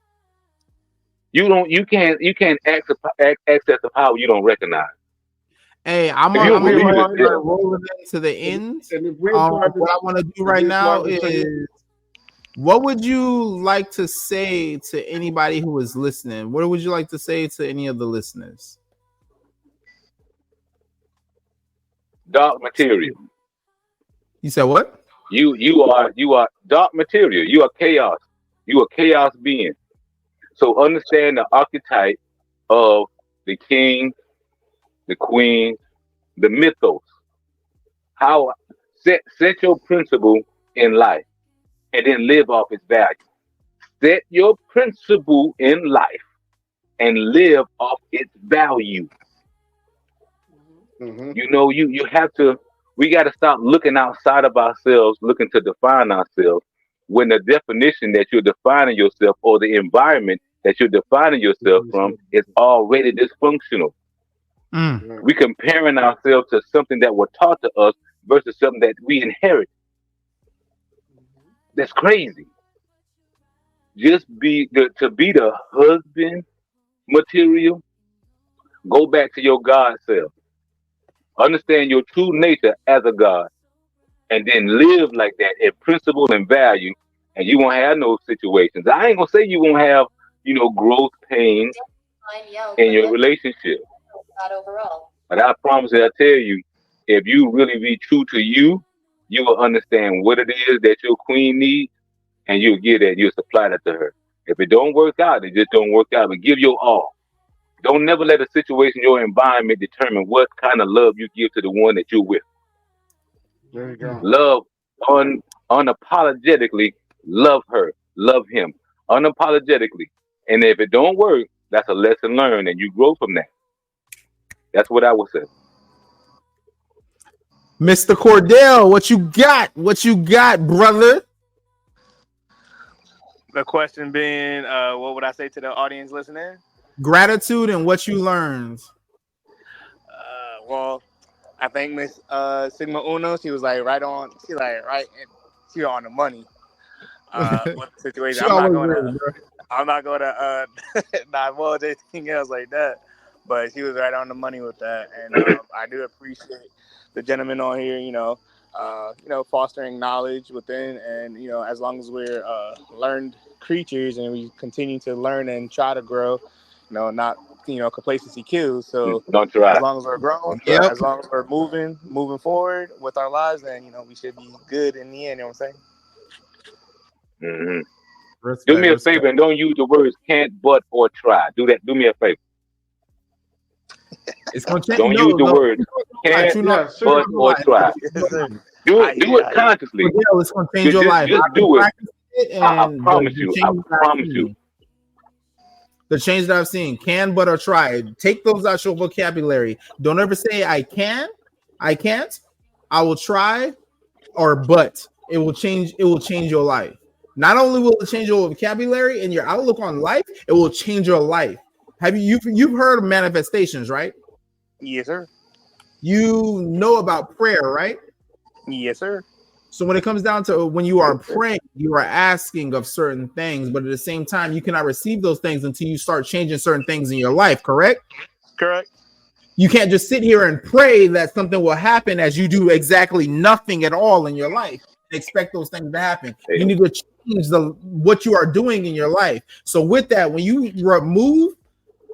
You can't access the power you don't recognize. Hey, I'm If you gonna believe it, yeah. start rolling into the ends. And if we're What I want to do right now driving is, what would you like to say to anybody who is listening? What would you like to say to any of the listeners? Dark material. You said what? You are dark material. You are chaos. You are chaos being. So understand the archetype of the king, the queen, the mythos. How set your principle in life and then live off its value. Set your principle in life and live off its value. Mm-hmm. You know, you have to. We got to stop looking outside of ourselves, looking to define ourselves. When the definition that you're defining yourself or the environment that you're defining yourself from is already dysfunctional. Mm. We comparing ourselves to something that was taught to us versus something that we inherit. That's crazy. Just to be the husband material. Go back to your God self. Understand your true nature as a God, and then live like that in principle and value, and you won't have no situations. I ain't gonna say you won't have, growth pains in your relationship. But I promise you, I tell you, if you really be true to you, you will understand what it is that your queen needs, and you'll give that, you'll supply that to her. If it don't work out, it just don't work out. But give your all. Don't never let a situation, your environment determine what kind of love you give to the one that you're with. There you go. Love unapologetically, love her, love him, unapologetically. And if it don't work, that's a lesson learned, and you grow from that. That's what I would say. Mr. Cordell, what you got? What you got, brother? The question being, what would I say to the audience listening? Gratitude and what you learned. Well, I think Miss Sigma Uno, she was like right on. She was on the money. What the situation? I'm not going to divulge anything else like that. but she was right on the money with that, and I do appreciate the gentleman on here. Fostering knowledge within, and as long as we're learned creatures and we continue to learn and try to grow, not complacency kills. So Don't try. as long as we're growing, Yep. as long as we're moving forward with our lives, then we should be good in the end. You know what I'm saying? Mm-hmm. Respect, Do me a respect. favor and don't use the words can't, but, or try. Do that. Do me a favor. It's gonna change. Don't use the words can't, True Yeah, but, or try. Do it consciously. Miguel, it's gonna change your life. Just I've been do it. practicing it, I and promise the you. change I that I've promise seen- you. The change that I've seen, can, but, or try. Take those out your vocabulary. Don't ever say I can, I can't, I will try, or but. It will change your life. Not only will it change your vocabulary and your outlook on life, it will change your life. Have you've heard of manifestations, right? Yes, sir. You know about prayer, right? Yes, sir. So when it comes down to when you are praying, you are asking of certain things, but at the same time, you cannot receive those things until you start changing certain things in your life, correct? Correct. You can't just sit here and pray that something will happen as you do exactly nothing at all in your life and expect those things to happen. You need to change what you are doing in your life. So with that, when you remove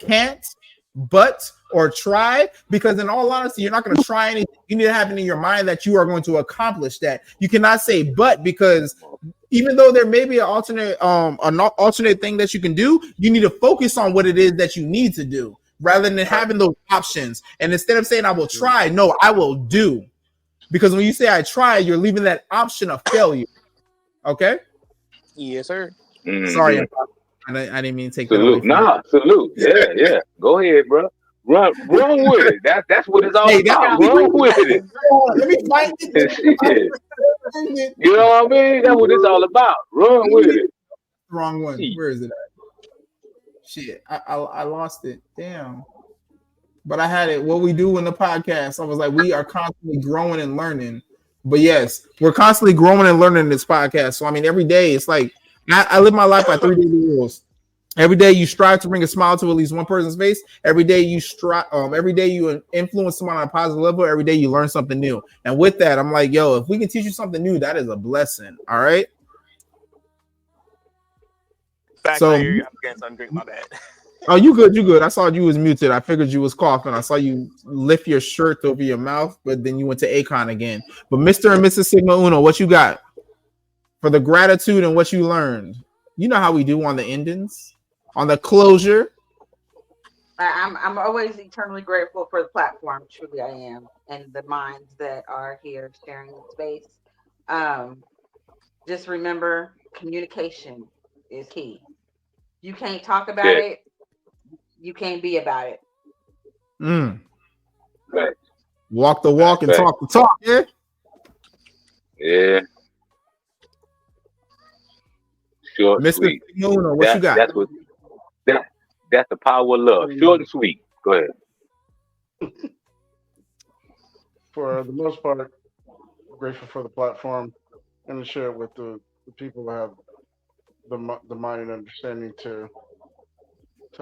can't, but, or try, because in all honesty, you're not going to try anything. You need to have it in your mind that you are going to accomplish that. You cannot say but, because even though there may be an alternate thing that you can do, you need to focus on what it is that you need to do rather than having those options. And instead of saying I will try, no, I will do. Because when you say I try, you're leaving that option of failure. Okay? Yes, sir. Mm-hmm. Sorry, I didn't mean to take Salute. that away. Salute. Yeah. Go ahead, bro. Run with it. That's what it's all about. Run with it. Let me find it. You know what I mean? That's what it's all about. Run with it. Wrong one. Where is it at? Shit, I lost it. Damn. But I had it. What we do in the podcast, I was like, we are constantly growing and learning. But yes, we're constantly growing and learning in this podcast. So I mean, every day it's like I live my life by 3 daily rules. Every day you strive to bring a smile to at least one person's face. Every day you every day you influence someone on a positive level. Every day you learn something new. And with that, I'm like, yo, if we can teach you something new, that is a blessing. All right. Back So, I hear you. I'm getting something to drink. My bad. Oh, you good? You good? I saw you was muted. I figured you was coughing. I saw you lift your shirt over your mouth, but then you went to Akon again. But Mr. and Mrs. Sigma Uno, what you got for the gratitude and what you learned? You know how we do on the endings, on the closure. I'm always eternally grateful for the platform. Truly, I am, and the minds that are here sharing the space. Just remember, communication is key. You can't talk about it. You can't be about it. Right. Walk the walk and talk the talk. Yeah. Yeah. Short, Mr. sweet. Uno, what you got? That's the power of love. Short and sweet. Go ahead. For the most part, grateful for the platform and to share it with the people who have the mind and understanding to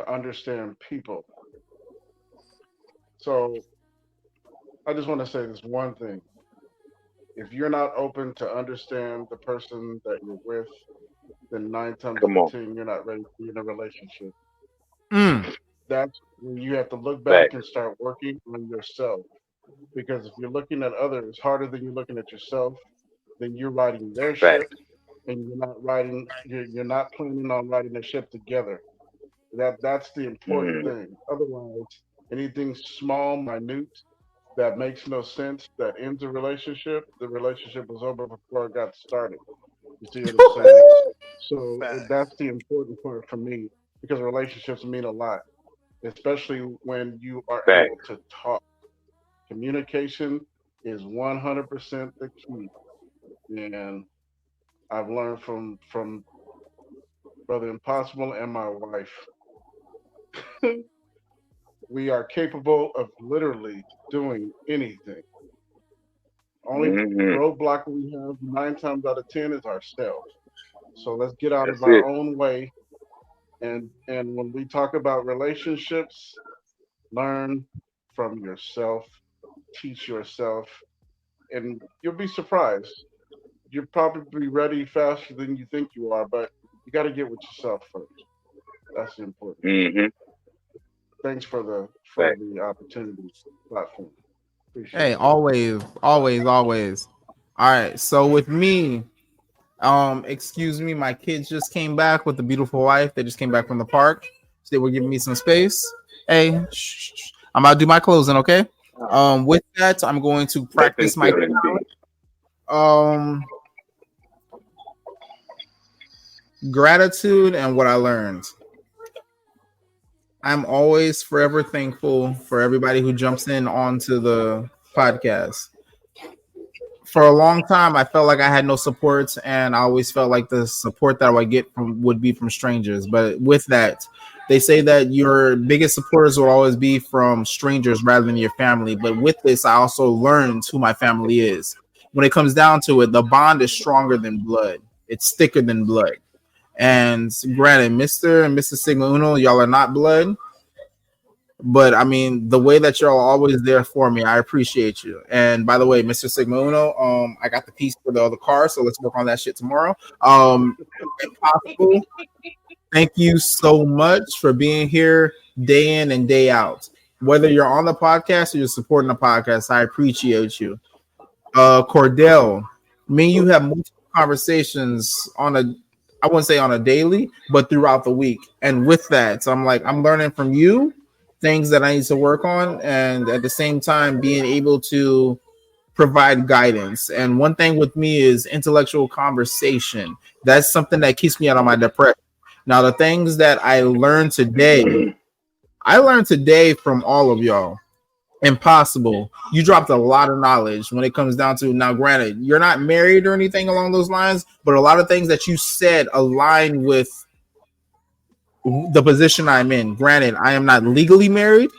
understand people. So I just want to say this one thing. If you're not open to understand the person that you're with, then 9 times out of 10, you're not ready to be in a relationship. That's when you have to look back and start working on yourself. Because if you're looking at others harder than you're looking at yourself, then you're riding their ship, and you're not planning on riding the ship together. That's the important thing. Otherwise, anything small, minute, that makes no sense, that ends a relationship, the relationship was over before it got started. You see what I'm saying? So that's the important part for me, because relationships mean a lot, especially when you are able to talk. Communication is 100% the key. And I've learned from Brother Impossible and my wife. We are capable of literally doing anything. Only roadblock we have 9 times out of 10 is ourselves. So let's get out of our own way. And when we talk about relationships, Learn from yourself, teach yourself, and you'll be surprised. You're probably ready faster than you think you are, but you got to get with yourself first. That's the important. Mm-hmm. Thanks for the Right. opportunity platform. Appreciate Hey, it. always. All right. So with me, excuse me, my kids just came back with a beautiful wife. They just came back from the park. So they were giving me some space. Hey, I'm about to do my closing, okay? With that, I'm going to practice my gratitude and what I learned. I'm always forever thankful for everybody who jumps in onto the podcast. For a long time, I felt like I had no support, and I always felt like the support that I would get would be from strangers. But with that, they say that your biggest supporters will always be from strangers rather than your family. But with this, I also learned who my family is. When it comes down to it, the bond is stronger than blood. It's thicker than blood. And granted, Mr. and Mrs. Sigma Uno, y'all are not blood. But I mean, the way that y'all are always there for me, I appreciate you. And by the way, Mr. Sigma Uno, I got the piece for the other car, so let's work on that shit tomorrow. If possible, thank you so much for being here day in and day out. Whether you're on the podcast or you're supporting the podcast, I appreciate you. Cordell, me and you have multiple conversations on a, I wouldn't say on a daily, but throughout the week. And with that, so I'm like, I'm learning from you things that I need to work on, and at the same time being able to provide guidance. And one thing with me is intellectual conversation. That's something that keeps me out of my depression. Now, the things that I learned today from all of y'all. Impossible. You dropped a lot of knowledge when it comes down to, now granted, you're not married or anything along those lines, but a lot of things that you said align with the position I'm in. Granted, I am not legally married,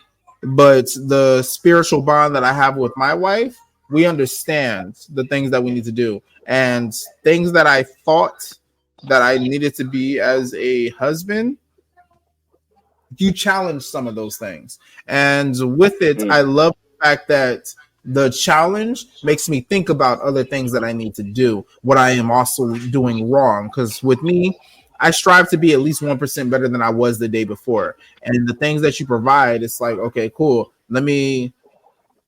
but the spiritual bond that I have with my wife, we understand the things that we need to do, and things that I thought that I needed to be as a husband, you challenge some of those things. And with it, I love the fact that the challenge makes me think about other things that I need to do, what I am also doing wrong. Because with me, I strive to be at least 1% better than I was the day before. And the things that you provide, it's like, okay, cool. Let me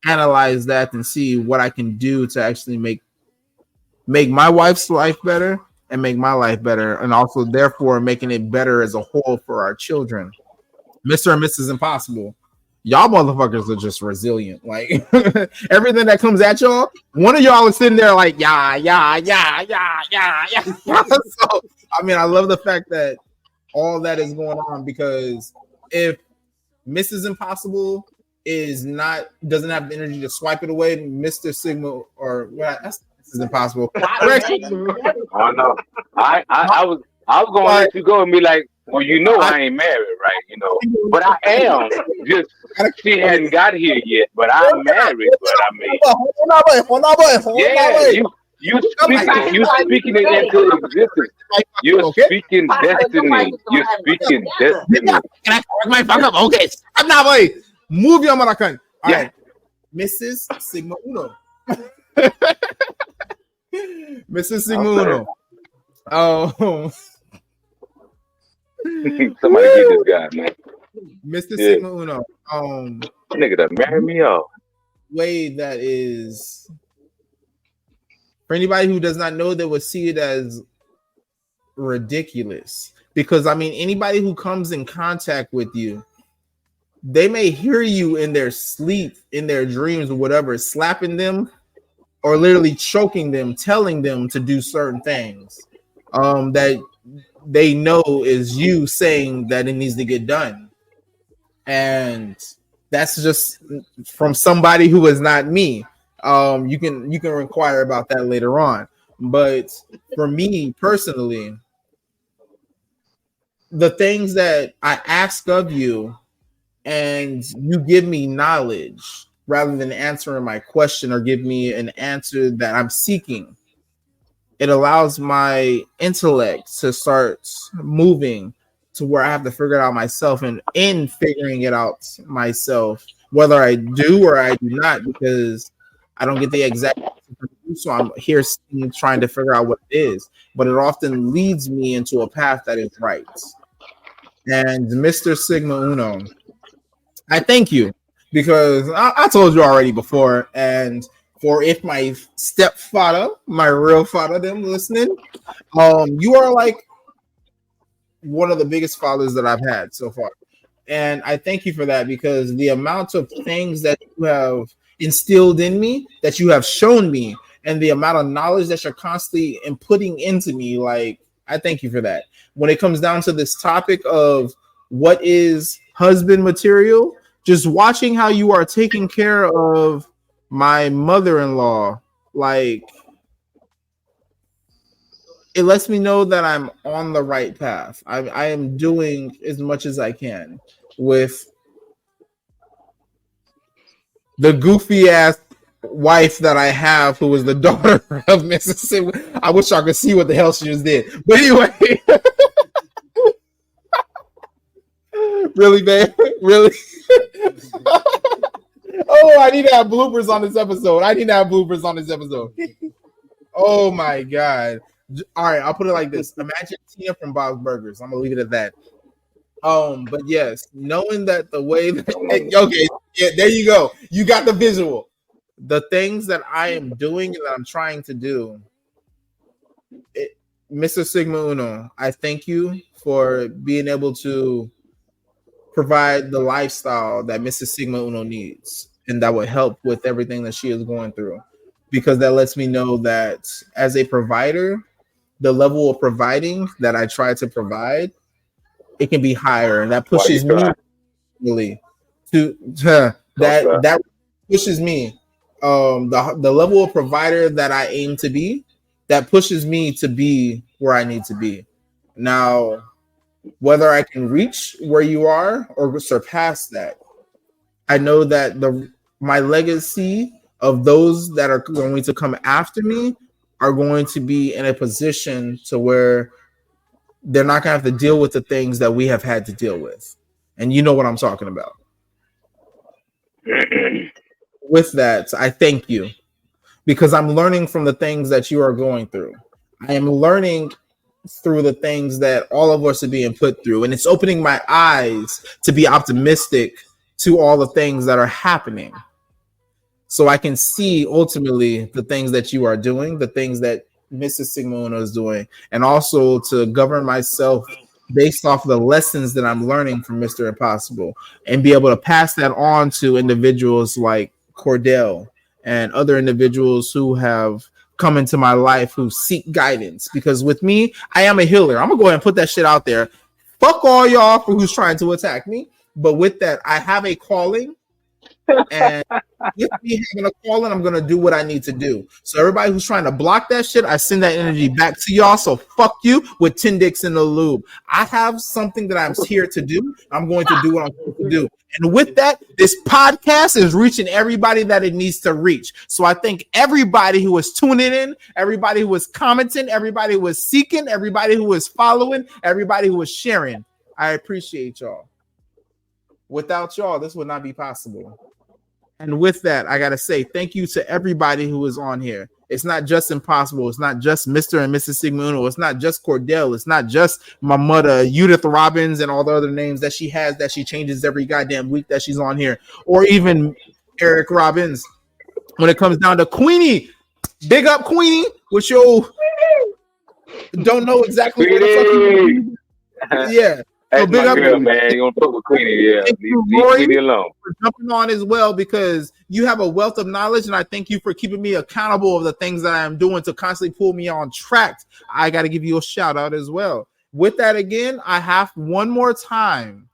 analyze that and see what I can do to actually make my wife's life better and make my life better. And also, therefore, making it better as a whole for our children. Mr. and Mrs. Impossible, y'all motherfuckers are just resilient. Like everything that comes at y'all, one of y'all is sitting there like, yeah. So, I mean, I love the fact that all that is going on, because if Mrs. Impossible doesn't have the energy to swipe it away, Mr. Sigma or what? That's Mrs. Impossible. Oh no, I was gonna let you go and be like, well, you know, I ain't married, right? You know, but I am. Just she hadn't got here yet, but I'm married. But I mean, yeah, you speaking it into existence. You're speaking destiny. You're speaking destiny. Can I correct my fuck up? Okay, I'm not way. Move your Maracan. All right, Mrs. Sigma Uno. Mrs. Sigma Uno. Oh. Somebody get this guy, man. Mr. Sigma Uno. Nigga that married me off. Way that is, for anybody who does not know, they would see it as ridiculous. Because I mean, anybody who comes in contact with you, they may hear you in their sleep, in their dreams, or whatever, slapping them or literally choking them, telling them to do certain things that they know is you saying that it needs to get done. And that's just from somebody who is not me. You can inquire about that later on. But for me personally, the things that I ask of you and you give me knowledge rather than answering my question or give me an answer that I'm seeking, it allows my intellect to start moving to where I have to figure it out myself, and in figuring it out myself, whether I do or I do not, because I don't get the exact answer, so I'm here trying to figure out what it is, but it often leads me into a path that is right. And Mr. Sigma Uno, I thank you, because I told you already before, and for if my stepfather, my real father, them listening, you are like one of the biggest fathers that I've had so far. And I thank you for that, because the amount of things that you have instilled in me, that you have shown me, and the amount of knowledge that you're constantly inputting into me, like, I thank you for that. When it comes down to this topic of what is husband material, just watching how you are taking care of my mother-in-law, like, it lets me know that I'm on the right path. I am doing as much as I can with the goofy ass wife that I have, who is the daughter of Mississippi. I wish I could see what the hell she just did. But anyway, really, man, really. Oh, I need to have bloopers on this episode. Oh my god. All right, I'll put it like this. Imagine Tina from Bob's Burgers. I'm gonna leave it at that. But yes, knowing that the way that, okay, yeah, there you go. You got the visual. The things that I am doing and that I'm trying to do, Mr. Sigma Uno, I thank you for being able to provide the lifestyle that Mrs. Sigma Uno needs, and that would help with everything that she is going through, because that lets me know that as a provider, the level of providing that I try to provide, it can be higher, and that pushes me really to that pushes me the level of provider that I aim to be, that pushes me to be where I need to be. Now, whether I can reach where you are or surpass that, I know that my legacy of those that are going to come after me are going to be in a position to where they're not going to have to deal with the things that we have had to deal with. And you know what I'm talking about. With that, I thank you, because I'm learning from the things that you are going through. I am learning through the things that all of us are being put through, and it's opening my eyes to be optimistic to all the things that are happening, so I can see ultimately the things that you are doing, the things that Mrs. Sigma Uno is doing, and also to govern myself based off of the lessons that I'm learning from Mr. Impossible, and be able to pass that on to individuals like Cordell and other individuals who have come into my life who seek guidance. Because with me, I am a healer. I'm gonna go ahead and put that shit out there. Fuck all y'all for who's trying to attack me. But with that, I have a calling, and with me having a calling, I'm gonna do what I need to do. So everybody who's trying to block that shit, I send that energy back to y'all. So fuck you with 10 dicks in the lube. I have something that I'm here to do. I'm going to do what I'm supposed to do. And with that, this podcast is reaching everybody that it needs to reach. So I thank everybody who is tuning in, everybody who is commenting, everybody who is seeking, everybody who is following, everybody who is sharing. I appreciate y'all. Without y'all, this would not be possible. And with that, I got to say thank you to everybody who is on here. It's not just Impossible. It's not just Mr. and Mrs. Sigma Uno. It's not just Cordell. It's not just my mother, Judith Robbins, and all the other names that she has that she changes every goddamn week that she's on here. Or even Eric Robbins. When it comes down to Queenie, big up Queenie, which you don't know exactly what the fuck. Yeah. That's so big my up girl, man. You gonna fuck with Queenie? Yeah, leave me alone. For jumping on as well, because you have a wealth of knowledge, and I thank you for keeping me accountable of the things that I am doing to constantly pull me on track. I got to give you a shout out as well. With that, again, I have one more time.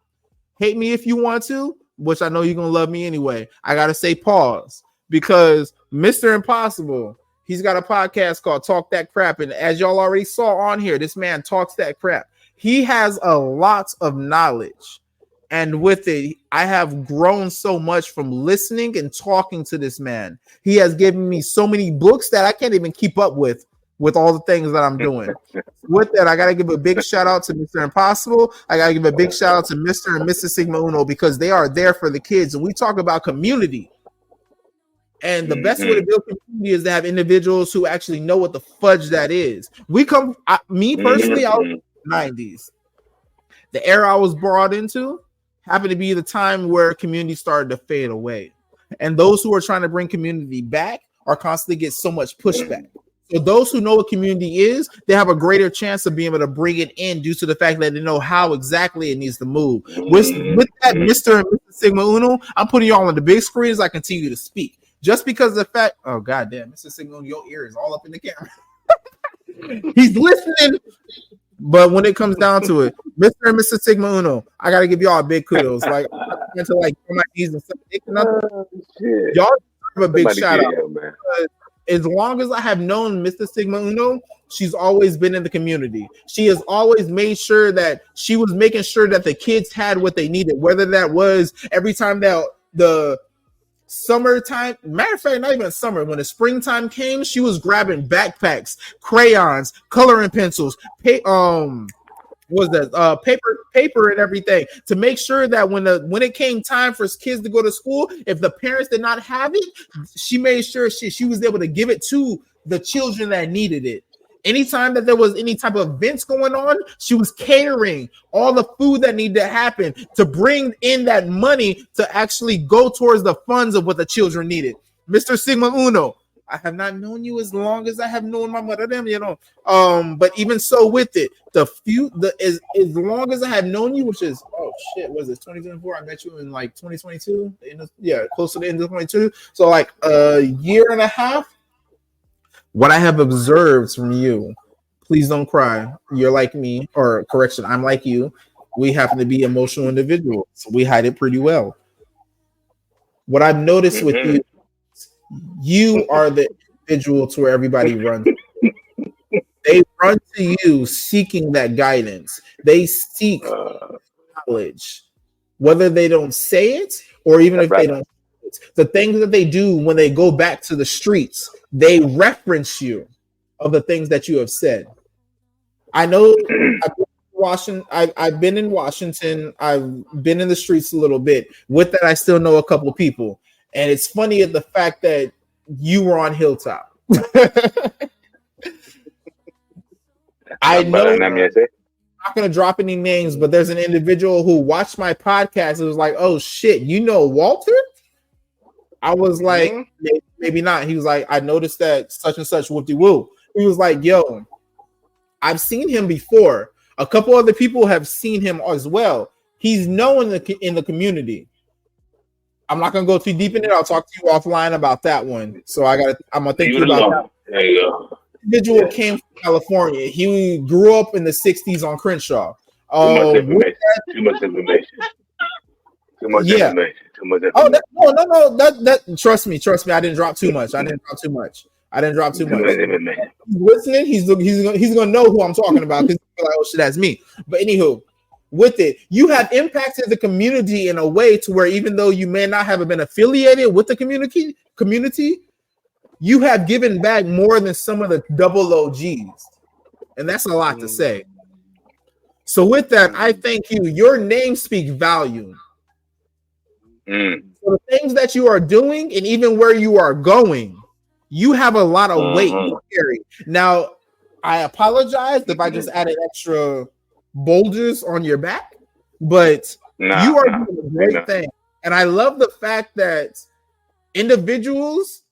Hate me if you want to, which I know you're gonna love me anyway. I gotta say pause, because Mr. Impossible, he's got a podcast called Talk That Crap, and as y'all already saw on here, this man talks that crap. He has a lot of knowledge, and with it, I have grown so much from listening and talking to this man. He has given me so many books that I can't even keep up with with all the things that I'm doing. With that, I gotta give a big shout out to Mr. Impossible. I gotta give a big shout out to Mr. and Mrs. Sigma Uno because they are there for the kids. And we talk about community. And the best way to build community is to have individuals who actually know what the fudge that is. Me personally, I was in the 90s. The era I was brought into happened to be the time where community started to fade away. And those who are trying to bring community back are constantly get so much pushback. So those who know what community is, they have a greater chance of being able to bring it in due to the fact that they know how exactly it needs to move. With that, Mr. and Mrs. Sigma Uno, I'm putting you all on the big screen as I continue to speak. Just because of the fact, oh goddamn, Mr. Sigma Uno, your ear is all up in the camera. He's listening. But when it comes down to it, Mr. and Mrs. Sigma Uno, I gotta give y'all a big kudos. Like to like my knees and stuff. Y'all have a big shout out. As long as I have known Mr. Sigma Uno, she's always been in the community. She has always made sure that she was making sure that the kids had what they needed, whether that was every time that the summertime, matter of fact, not even summer, when the springtime came, she was grabbing backpacks, crayons, coloring pencils, paper and everything to make sure that when it came time for kids to go to school, if the parents did not have it, she made sure she was able to give it to the children that needed it. Anytime that there was any type of events going on, she was catering all the food that needed to happen to bring in that money to actually go towards the funds of what the children needed. Mr. Sigma Uno, I have not known you as long as I have known my mother, but even so with it, as long as I have known you, which is, was it 2024? I met you in like 2022, close to the end of 2022. So like a year and a half. What I have observed from you, please don't cry. You're like me, or correction, I'm like you. We happen to be emotional individuals. We hide it pretty well. What I've noticed with you, you are the individual to where everybody runs. They run to you seeking that guidance. They seek knowledge, whether they don't say it or even if they don't. The things that they do when they go back to the streets, they reference you of the things that you have said. I know I've been in Washington. I've been in the streets a little bit. With that, I still know a couple of people. And it's funny at the fact that you were on Hilltop. I know I'm not going to drop any names, but there's an individual who watched my podcast and was like, oh shit, you know Walter? I was like, maybe not. He was like, I noticed that such and such whoop-de-woo. He was like, yo, I've seen him before. A couple other people have seen him as well. He's known in the community. I'm not gonna go too deep in it. I'll talk to you offline about that one. So I'm gonna think about that. There you go. Individual came from California. He grew up in the 60s on Crenshaw. Too much information. Too much information. Oh, no. That trust me. I didn't drop too much. He's listening. He's gonna know who I'm talking about because he's like, oh shit, that's me. But anywho, with it, you have impacted the community in a way to where even though you may not have been affiliated with the community, you have given back more than some of the double OGs, and that's a lot to say. So with that, I thank you. Your name speaks volume. So the things that you are doing and even where you are going, you have a lot of weight to carry. Now, I apologize if I just added extra boulders on your back, but you are doing a great thing. And I love the fact that individuals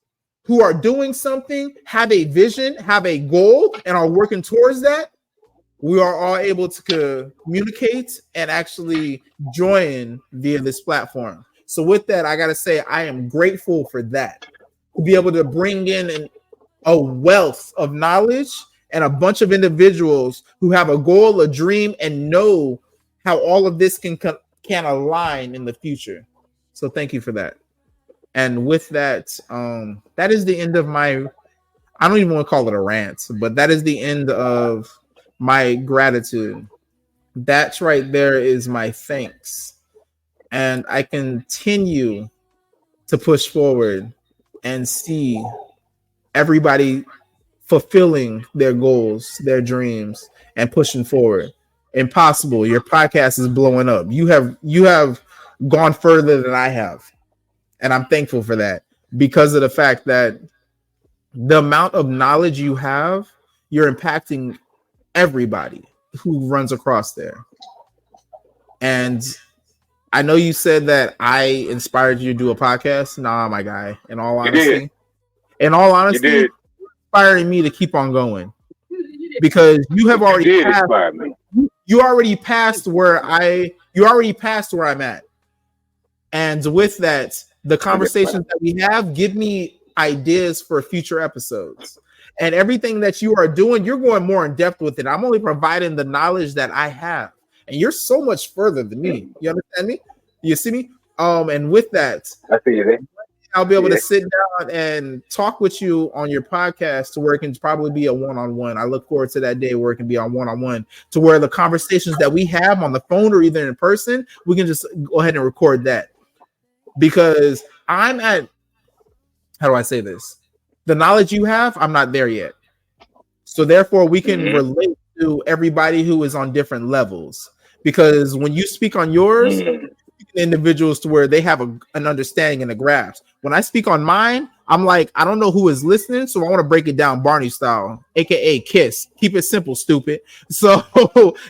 who are doing something have a vision, have a goal, and are working towards that. We are all able to communicate and actually join via this platform. So with that, I got to say, I am grateful for that. To be able to bring in a wealth of knowledge and a bunch of individuals who have a goal, a dream, and know how all of this can align in the future. So thank you for that. And with that, that is the end of my, I don't even want to call it a rant, but that is the end of my gratitude. That right there is my thanks. And I continue to push forward and see everybody fulfilling their goals, their dreams, and pushing forward. Impossible. Your podcast is blowing up. You have gone further than I have. And I'm thankful for that because of the fact that the amount of knowledge you have, you're impacting everybody who runs across there. And I know you said that I inspired you to do a podcast. Nah, my guy. In all honesty, inspiring me to keep on going because you have already passed, you already passed where I'm at. And with that, the conversations that we have give me ideas for future episodes. And everything that you are doing, you're going more in depth with it. I'm only providing the knowledge that I have. And you're so much further than me. You understand me? You see me? And with that, I see you there. I'll be able to sit down and talk with you on your podcast to where it can probably be a one-on-one. I look forward to that day where it can be on one-on-one to where the conversations that we have on the phone or either in person, we can just go ahead and record that. Because I'm at, how do I say this? The knowledge you have, I'm not there yet. So therefore, we can relate to everybody who is on different levels. Because when you speak on yours, individuals to where they have an understanding and a grasp. When I speak on mine, I'm like, I don't know who is listening, so I want to break it down Barney style, aka KISS. Keep it simple, stupid. So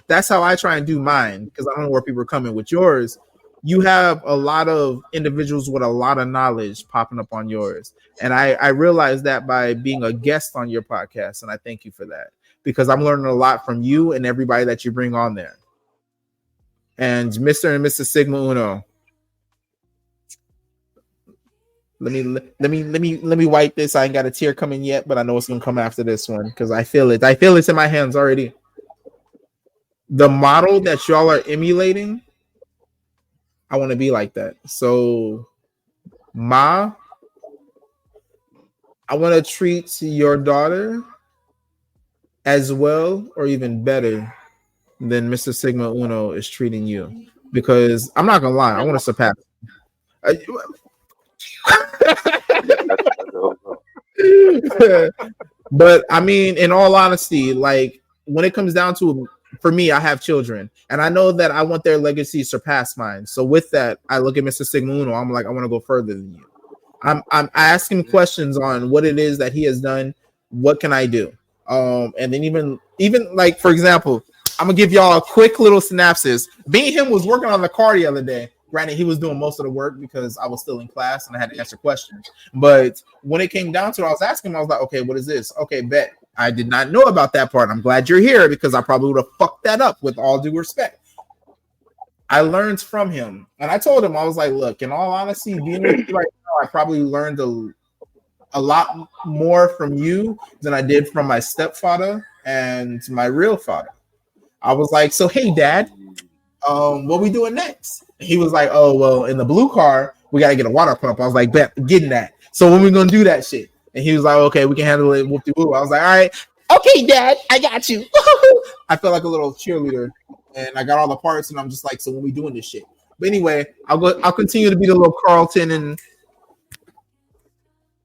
that's how I try and do mine because I don't know where people are coming with yours. You have a lot of individuals with a lot of knowledge popping up on yours. And I realized that by being a guest on your podcast, and I thank you for that because I'm learning a lot from you and everybody that you bring on there. And Mr. and Mrs. Sigma Uno. Let me wipe this. I ain't got a tear coming yet, but I know it's gonna come after this one because I feel it. I feel it's in my hands already. The model that y'all are emulating, I want to be like that. So, Ma, I want to treat your daughter as well or even better than Mr. Sigma Uno is treating you. Because I'm not gonna lie, I want to surpass. But I mean, in all honesty, like when it comes down to, for me, I have children, and I know that I want their legacy to surpass mine. So with that, I look at Mr. Sigma Uno. I'm like, I want to go further than you. I ask him questions on what it is that he has done. What can I do? And then even like, for example, I'm gonna give y'all a quick little synopsis. Me and him was working on the car the other day. Granted, he was doing most of the work because I was still in class and I had to answer questions. But when it came down to it, I was asking him, I was like, okay, what is this? Okay, bet. I did not know about that part. I'm glad you're here because I probably would have fucked that up with all due respect. I learned from him. And I told him, I was like, look, in all honesty, being with you right now, I probably learned a lot more from you than I did from my stepfather and my real father. I was like, so hey, Dad, what we doing next? He was like, oh, well, in the blue car, we got to get a water pump. I was like, bet, getting that. So when we going to do that shit? And he was like, okay, we can handle it. Whoop-de-woo. I was like, all right, okay, Dad, I got you. I felt like a little cheerleader, and I got all the parts, and I'm just like, so when we doing this shit? But anyway, I'll continue to be the little Carlton,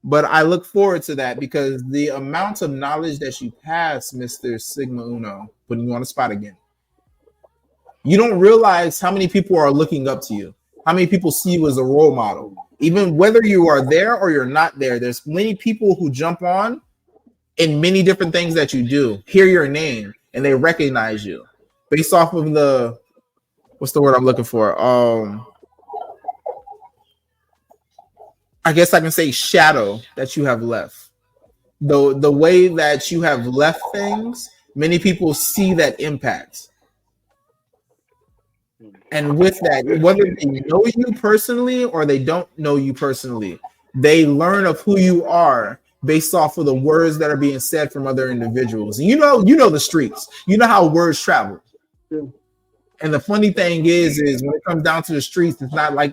but I look forward to that because the amount of knowledge that you pass, Mr. Sigma Uno, putting you on the spot again. You don't realize how many people are looking up to you, how many people see you as a role model. Even whether you are there or you're not there, there's many people who jump on in many different things that you do, hear your name, and they recognize you based off of the, what's the word I'm looking for? I guess I can say shadow that you have left. The way that you have left things, many people see that impact. And with that, whether they know you personally or they don't know you personally, they learn of who you are based off of the words that are being said from other individuals. And you know the streets. You know how words travel. And the funny thing is when it comes down to the streets,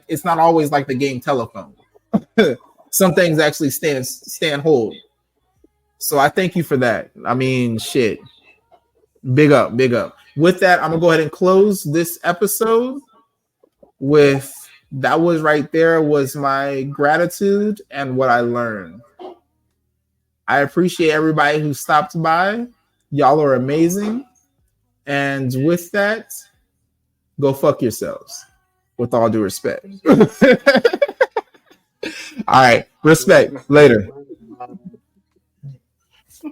it's not always like the game telephone. Some things actually stand hold. So I thank you for that. I mean, shit. Big up. With that, I'm gonna go ahead and close this episode with that was right there was my gratitude and what I learned. I appreciate everybody who stopped by. Y'all are amazing. And with that, go fuck yourselves. With all due respect. All right. Respect. Later.